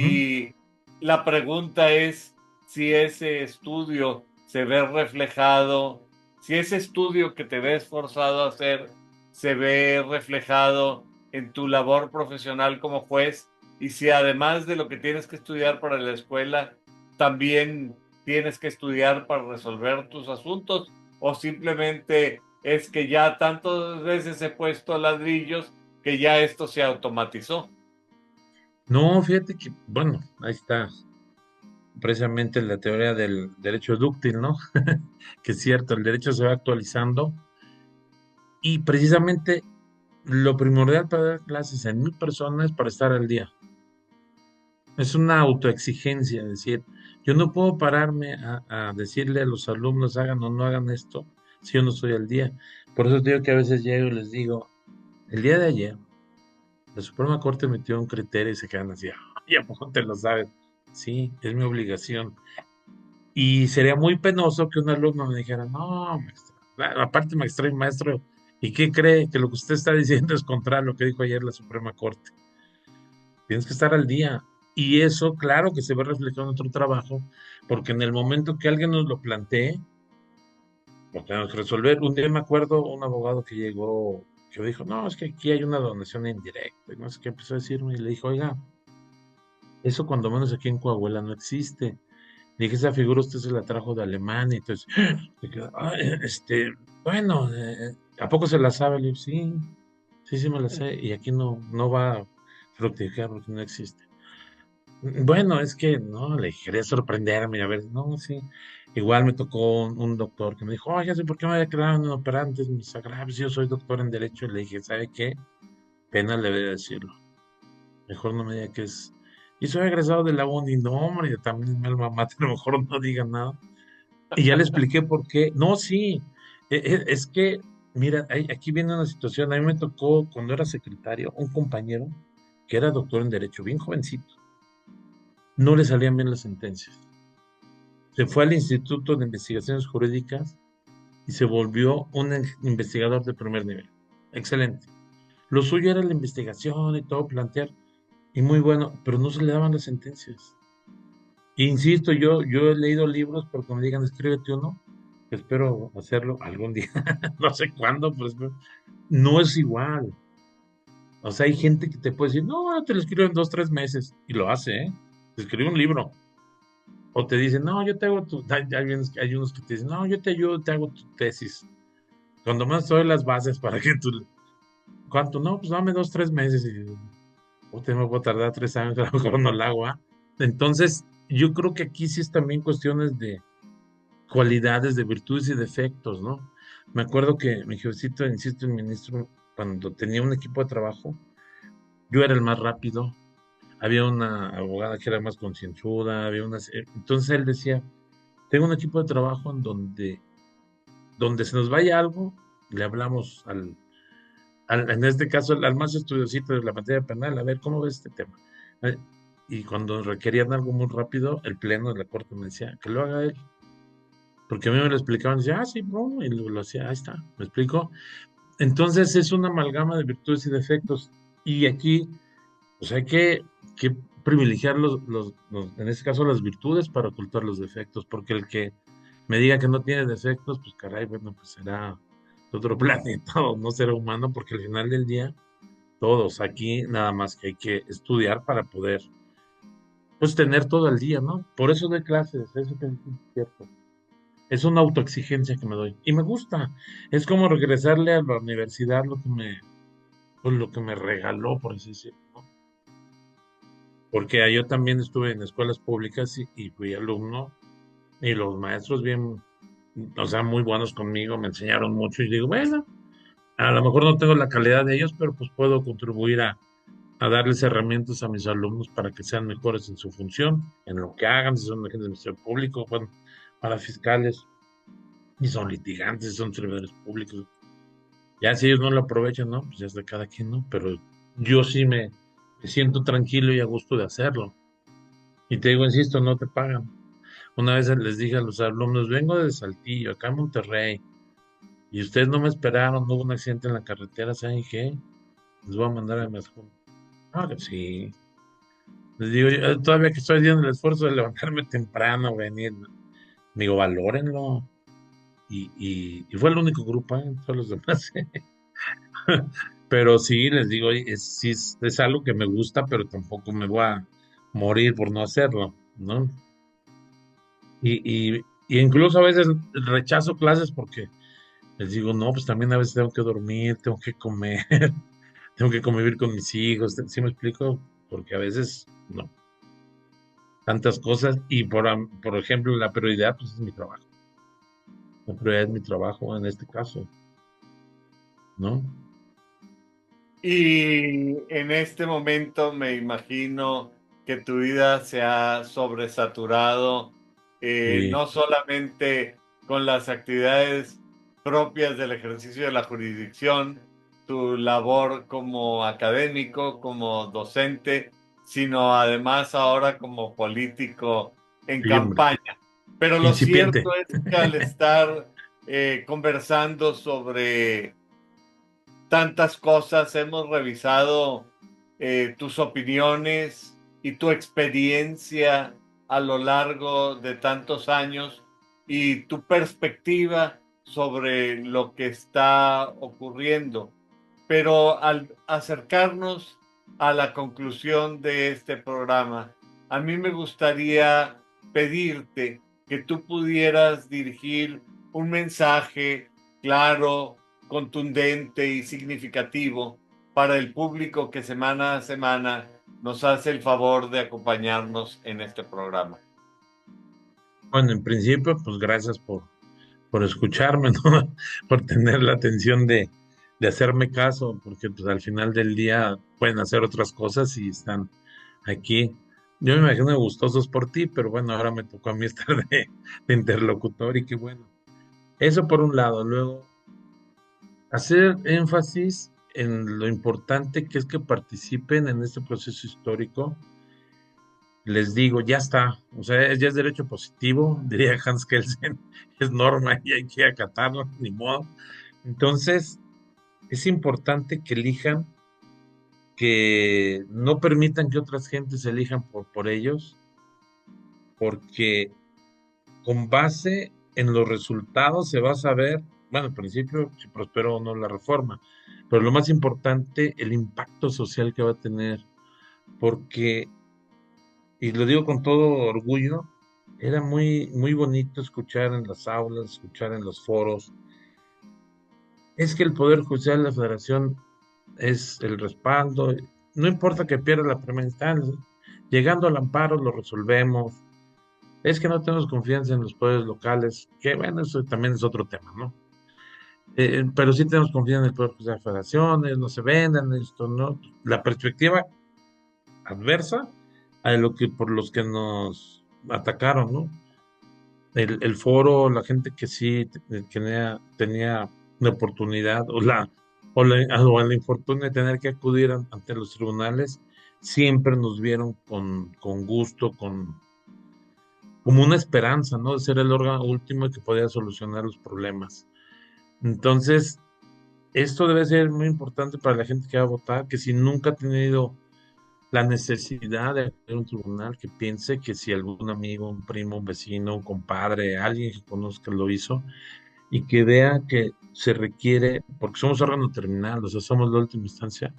ujú. y la pregunta es si ese estudio se ve reflejado, si ese estudio que te ves forzado a hacer se ve reflejado en tu labor profesional como juez y si además de lo que tienes que estudiar para la escuela, también tienes que estudiar para resolver tus asuntos o simplemente es que ya tantas veces he puesto ladrillos que ya esto se automatizó. No, fíjate que, bueno, ahí está. precisamente la teoría del derecho dúctil, ¿no? Que es cierto, el derecho se va actualizando y precisamente lo primordial para dar clases en 1000 personas es para estar al día. Es una autoexigencia, es decir, yo no puedo pararme a decirle a los alumnos hagan o no hagan esto si yo no estoy al día. Por eso digo que a veces llego y les digo, el día de ayer, la Suprema Corte emitió un criterio y se quedan así, "Ay, ¿a poco te lo sabes?". Sí, es mi obligación. Y sería muy penoso que un alumno me dijera, no, maestra, aparte maestra y maestro, ¿y qué cree? Que lo que usted está diciendo es contra lo que dijo ayer la Suprema Corte. Tienes que estar al día. Y eso, claro que se ve reflejado en nuestro trabajo, porque en el momento que alguien nos lo plantee, lo tenemos que resolver. Un día me acuerdo un abogado que llegó, que dijo, no, es que aquí hay una donación indirecta, y no sé qué empezó a decirme, y le dijo, oiga, eso cuando menos aquí en Coahuila no existe. Le dije, esa figura usted se la trajo de Alemania, entonces, me quedó, bueno, ¿a poco se la sabe? Le digo, sí, sí me la sé, y aquí no va a fructificar porque no existe. Bueno, es que no, le quería sorprenderme, a ver, no, sí. Igual me tocó un doctor que me dijo, oye, ¿por qué me había quedado en operantes mis agravios? Yo soy doctor en Derecho. Y le dije, ¿sabe qué? Pena le voy a decirlo. Mejor no me diga que es. Y soy egresado de la uni, no, hombre, también mi alma mater, a lo mejor no diga nada. Y ya le expliqué por qué. No, sí, es que, mira, aquí viene una situación. A mí me tocó, cuando era secretario, un compañero que era doctor en Derecho, bien jovencito. No le salían bien las sentencias. Se fue al Instituto de Investigaciones Jurídicas y se volvió un investigador de primer nivel. Excelente. Lo suyo era la investigación y todo, plantear, y muy bueno, pero no se le daban las sentencias. Insisto, yo he leído libros porque me digan, escríbete uno, espero hacerlo algún día, no sé cuándo, pero no es igual. O sea, hay gente que te puede decir, no, te lo escribo en 2, 3 meses, y lo hace, ¿eh? Te escribe un libro. O te dicen, no, yo te hago tu. Hay unos que te dicen, no, yo te ayudo, te hago tu tesis. Cuando más te doy las bases para que tú. ¿Cuánto? No, pues dame 2, 3 meses. Y o te me puedo tardar 3 años, a lo mejor no la hago, ¿ah? Entonces, yo creo que aquí sí es también cuestiones de cualidades, de virtudes y defectos, ¿no? Me acuerdo que mi jefecito, insisto, el ministro, cuando tenía un equipo de trabajo, yo era el más rápido. Había una abogada que era más concienzuda, había una. Entonces él decía, tengo un equipo de trabajo en donde se nos vaya algo, le hablamos en este caso, al más estudiosito de la materia penal, a ver, ¿cómo ves este tema? Eh, Y cuando requerían algo muy rápido, el pleno de la corte me decía, que lo haga él, porque a mí me lo explicaban, y decía, sí, bro, y lo hacía, ahí está, ¿me explico? Entonces es una amalgama de virtudes y defectos, y aquí, pues hay que privilegiar en este caso, las virtudes para ocultar los defectos, porque el que me diga que no tiene defectos, pues caray, bueno, pues será de otro planeta o no será humano, porque al final del día, todos aquí nada más que hay que estudiar para poder, pues tener todo el día, ¿no? Por eso doy clases, eso que es cierto. Es una autoexigencia que me doy y me gusta. Es como regresarle a la universidad pues, lo que me regaló, por así decirlo, ¿no? Porque yo también estuve en escuelas públicas y fui alumno y los maestros bien, o sea, muy buenos conmigo, me enseñaron mucho y digo, bueno, a lo mejor no tengo la calidad de ellos, pero pues puedo contribuir a darles herramientas a mis alumnos para que sean mejores en su función, en lo que hagan, si son agentes del Ministerio Público, bueno, para fiscales, y son litigantes, si son servidores públicos. Ya si ellos no lo aprovechan, ¿no? Pues ya es de cada quien, ¿no? Pero yo sí me siento tranquilo y a gusto de hacerlo. Y te digo, insisto, no te pagan. Una vez les dije a los alumnos, vengo de Saltillo, acá en Monterrey, y ustedes no me esperaron, no hubo un accidente en la carretera, ¿saben qué? Les voy a mandar a mi escuela. Ah, que sí. Les digo, yo todavía que estoy haciendo el esfuerzo de levantarme temprano, venir, digo, valórenlo. Y fue el único grupo, ¿eh? Todos los demás. Pero sí, les digo, sí, es algo que me gusta, pero tampoco me voy a morir por no hacerlo, ¿no? Y incluso a veces rechazo clases porque les digo, no, pues también a veces tengo que dormir, tengo que comer, tengo que convivir con mis hijos, ¿sí me explico? Porque a veces no. tantas cosas y por ejemplo, la prioridad pues es mi trabajo. La prioridad es mi trabajo en este caso, ¿no? Y en este momento me imagino que tu vida se ha sobresaturado, Y no solamente con las actividades propias del ejercicio de la jurisdicción, tu labor como académico, como docente, sino además ahora como político en sí, hombre, campaña. Pero lo incipiente. cierto es que al estar conversando sobre tantas cosas, hemos revisado tus opiniones y tu experiencia a lo largo de tantos años y tu perspectiva sobre lo que está ocurriendo. Pero al acercarnos a la conclusión de este programa, a mí me gustaría pedirte que tú pudieras dirigir un mensaje claro, contundente y significativo para el público que semana a semana nos hace el favor de acompañarnos en este programa. Bueno, en principio, pues gracias por escucharme, ¿no? Por tener la atención de hacerme caso, porque pues al final del día pueden hacer otras cosas y están aquí. Yo me imagino gustosos por ti, pero bueno, ahora me tocó a mí estar de interlocutor y qué bueno. Eso por un lado. Luego, hacer énfasis en lo importante que es que participen en este proceso histórico. Les digo, ya está, o sea, ya es derecho positivo, diría Hans Kelsen, es norma y hay que acatarlo, ni modo. Entonces, es importante que elijan, que no permitan que otras gentes elijan por ellos, porque con base en los resultados se va a saber, bueno, al principio, si prosperó o no la reforma, pero lo más importante, el impacto social que va a tener, porque, y lo digo con todo orgullo, era muy, muy bonito escuchar en las aulas, escuchar en los foros. Es que el Poder Judicial de la Federación es el respaldo, no importa que pierda la primera instancia, llegando al amparo lo resolvemos. Es que no tenemos confianza en los poderes locales, que bueno, eso también es otro tema, ¿no? Pero sí tenemos confianza en el Poder Judicial de la Federación, no se vendan, esto, ¿no? La perspectiva adversa a lo que por los que nos atacaron, ¿no? El foro, la gente que sí tenía la oportunidad o el infortunio de tener que acudir ante los tribunales, siempre nos vieron con gusto, como una esperanza, ¿no? De ser el órgano último que podía solucionar los problemas. Entonces, esto debe ser muy importante para la gente que va a votar, que si nunca ha tenido la necesidad de acudir a un tribunal, que piense que si algún amigo, un primo, un vecino, un compadre, alguien que conozca lo hizo, y que vea que se requiere, porque somos órgano terminal, o sea, somos la última instancia,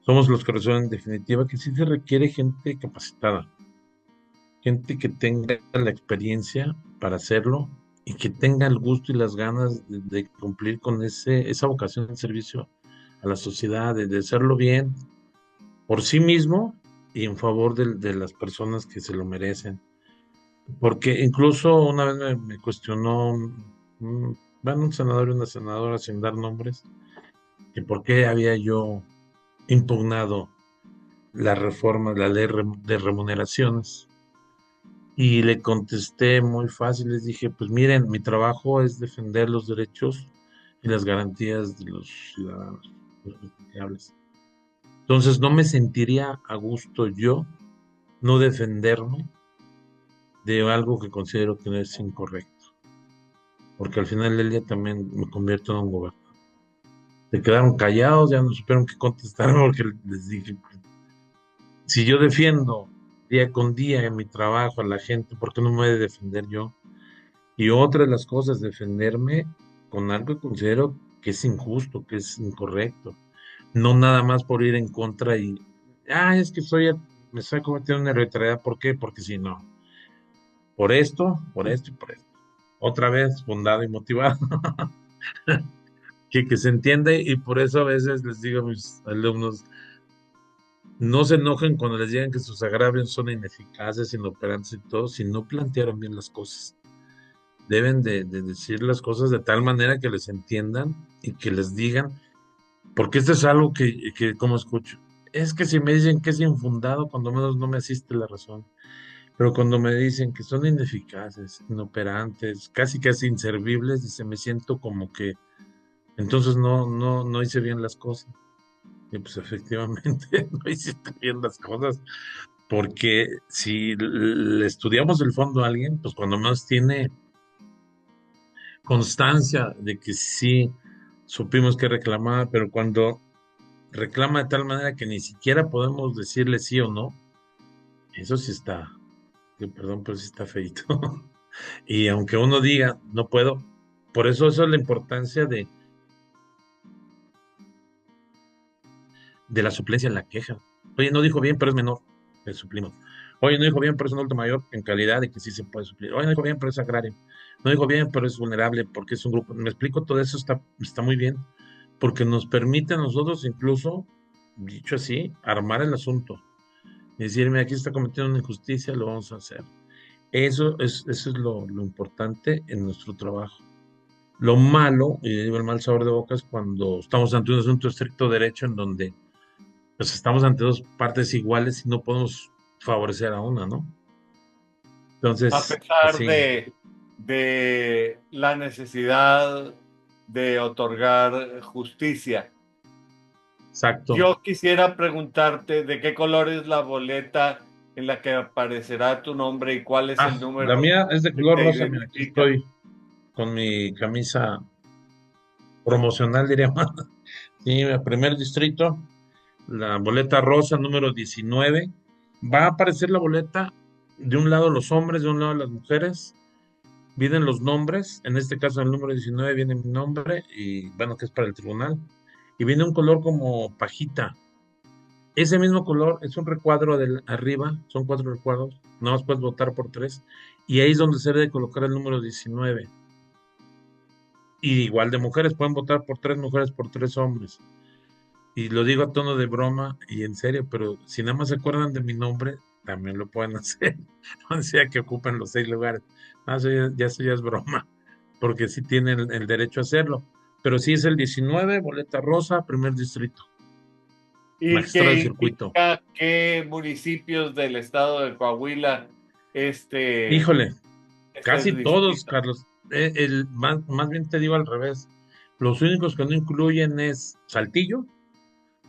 somos los que resuelven en definitiva, que sí se requiere gente capacitada, gente que tenga la experiencia para hacerlo y que tenga el gusto y las ganas de cumplir con esa vocación de servicio a la sociedad, de hacerlo bien por sí mismo y en favor de las personas que se lo merecen. Porque incluso una vez me cuestionó bueno, un senador y una senadora, sin dar nombres, que por qué había yo impugnado la reforma de la ley de remuneraciones. Y le contesté muy fácil, les dije, pues miren, mi trabajo es defender los derechos y las garantías de los ciudadanos, los justiciables. Entonces no me sentiría a gusto yo no defenderme de algo que considero que no es incorrecto, porque al final del día también me convierto en un gobernador. Se quedaron callados, ya no supieron qué contestar porque les dije, si yo defiendo día con día en mi trabajo a la gente, ¿por qué no me voy a defender yo? Y otra de las cosas, defenderme con algo que considero que es injusto, que es incorrecto, no nada más por ir en contra es que me estoy cometiendo una arbitrariedad, ¿por qué? Porque si no, por esto y por esto. Otra vez, fundado y motivado, que se entiende y por eso a veces les digo a mis alumnos, No se enojen cuando les digan que sus agravios son ineficaces, inoperantes y todo, si no plantearon bien las cosas. Deben de decir las cosas de tal manera que les entiendan y que les digan, porque esto es algo que como escucho, es que si me dicen que es infundado, cuando menos no me asiste la razón, pero cuando me dicen que son ineficaces, inoperantes, casi casi inservibles, dice, me siento como que entonces no hice bien las cosas. Y pues efectivamente no hiciste bien las cosas, porque si le estudiamos el fondo a alguien, pues cuando menos tiene constancia de que sí supimos que reclamaba, pero cuando reclama de tal manera que ni siquiera podemos decirle sí o no, eso sí está, que perdón, pero sí está feito. Y aunque uno diga, no puedo, por eso es la importancia de la suplencia en la queja. Oye, no dijo bien, pero es menor, le suplimos. Oye, no dijo bien, pero es un adulto mayor en calidad de que sí se puede suplir. Oye, no dijo bien, pero es agrario. No dijo bien, pero es vulnerable porque es un grupo. Me explico, todo eso está muy bien, porque nos permite a nosotros incluso, dicho así, armar el asunto. Y decirme, aquí está cometiendo una injusticia, lo vamos a hacer. Eso es lo importante en nuestro trabajo. Lo malo, y digo el mal sabor de boca, es cuando estamos ante un asunto de estricto derecho en donde pues estamos ante dos partes iguales y no podemos favorecer a una, ¿no? A Entonces, pues pesar sí, de la necesidad de otorgar justicia. exacto. Yo quisiera preguntarte de qué color es la boleta en la que aparecerá tu nombre y cuál es el La número mía es de que color te rosa, mira, aquí identifica. estoy con mi camisa promocional, diríamos. Sí, el primer distrito, la boleta rosa número 19. Va a aparecer la boleta de un lado los hombres, de un lado las mujeres. Vienen los nombres, en este caso el número 19 viene mi nombre y bueno, que es para el tribunal. Y viene un color como pajita. Ese mismo color es un recuadro de arriba, son 4 recuadros, nada más puedes votar por 3. Y ahí es donde se debe colocar el número 19. Y igual de mujeres, pueden votar por 3 mujeres, por 3 hombres. Y lo digo a tono de broma y en serio, pero si nada más se acuerdan de mi nombre, también lo pueden hacer. No sea que ocupen los 6 lugares. No, eso ya es broma, porque sí tienen el derecho a hacerlo. Pero sí es el 19, boleta rosa, primer distrito, ¿Y magistrado qué de circuito. indica qué municipios del estado de Coahuila Híjole, este casi todos, distrito? Carlos. Más bien te digo al revés. Los únicos que no incluyen es Saltillo,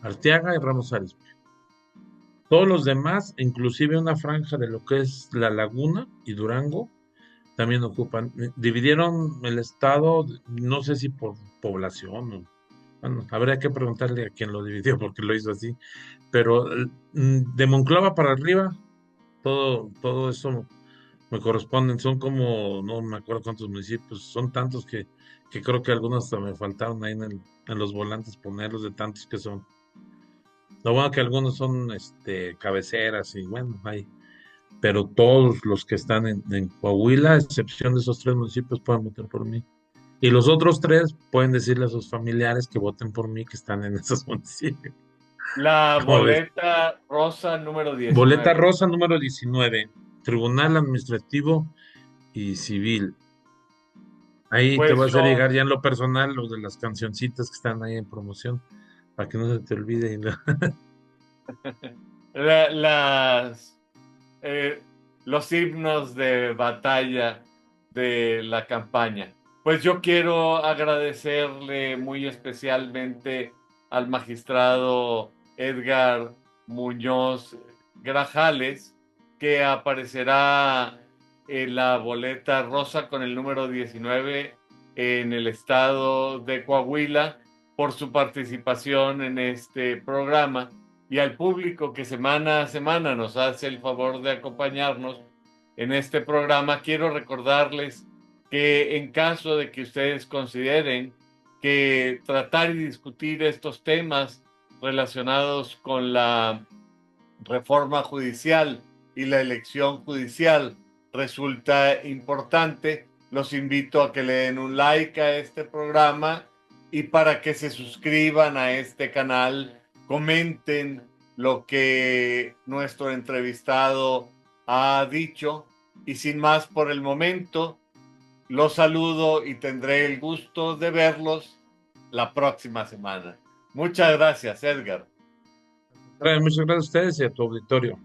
Arteaga y Ramos Arizpe. Todos los demás, inclusive una franja de lo que es La Laguna y Durango, también ocupan. Dividieron el estado, no sé si por población o, bueno, habría que preguntarle a quién lo dividió porque lo hizo así, pero de Monclova para arriba, todo eso me corresponden, son como, no me acuerdo cuántos municipios, son tantos que creo que algunos hasta me faltaron ahí en los volantes ponerlos de tantos que son. Lo bueno que algunos son cabeceras y bueno, hay, pero todos los que están en Coahuila, a excepción de esos 3 municipios, pueden votar por mí. Y los otros 3 pueden decirle a sus familiares que voten por mí que están en esos municipios. La ¿Cómo ves? boleta rosa número Boleta 19. rosa número 19, Tribunal Administrativo y Civil. Ahí te va Pues a hacer yo, llegar ya en lo personal los de las cancioncitas que están ahí en promoción, para que no se te olvide. las, eh, los himnos de batalla de la campaña. Pues yo quiero agradecerle muy especialmente al magistrado Edgar Muñoz Grajales, que aparecerá en la boleta rosa con el número 19 en el estado de Coahuila por su participación en este programa y al público que semana a semana nos hace el favor de acompañarnos en este programa. Quiero recordarles que en caso de que ustedes consideren que tratar y discutir estos temas relacionados con la reforma judicial y la elección judicial resulta importante, los invito a que le den un like a este programa y para que se suscriban a este canal, comenten lo que nuestro entrevistado ha dicho. Y sin más por el momento, los saludo y tendré el gusto de verlos la próxima semana. Muchas gracias, Edgar. Muchas gracias a ustedes y a tu auditorio.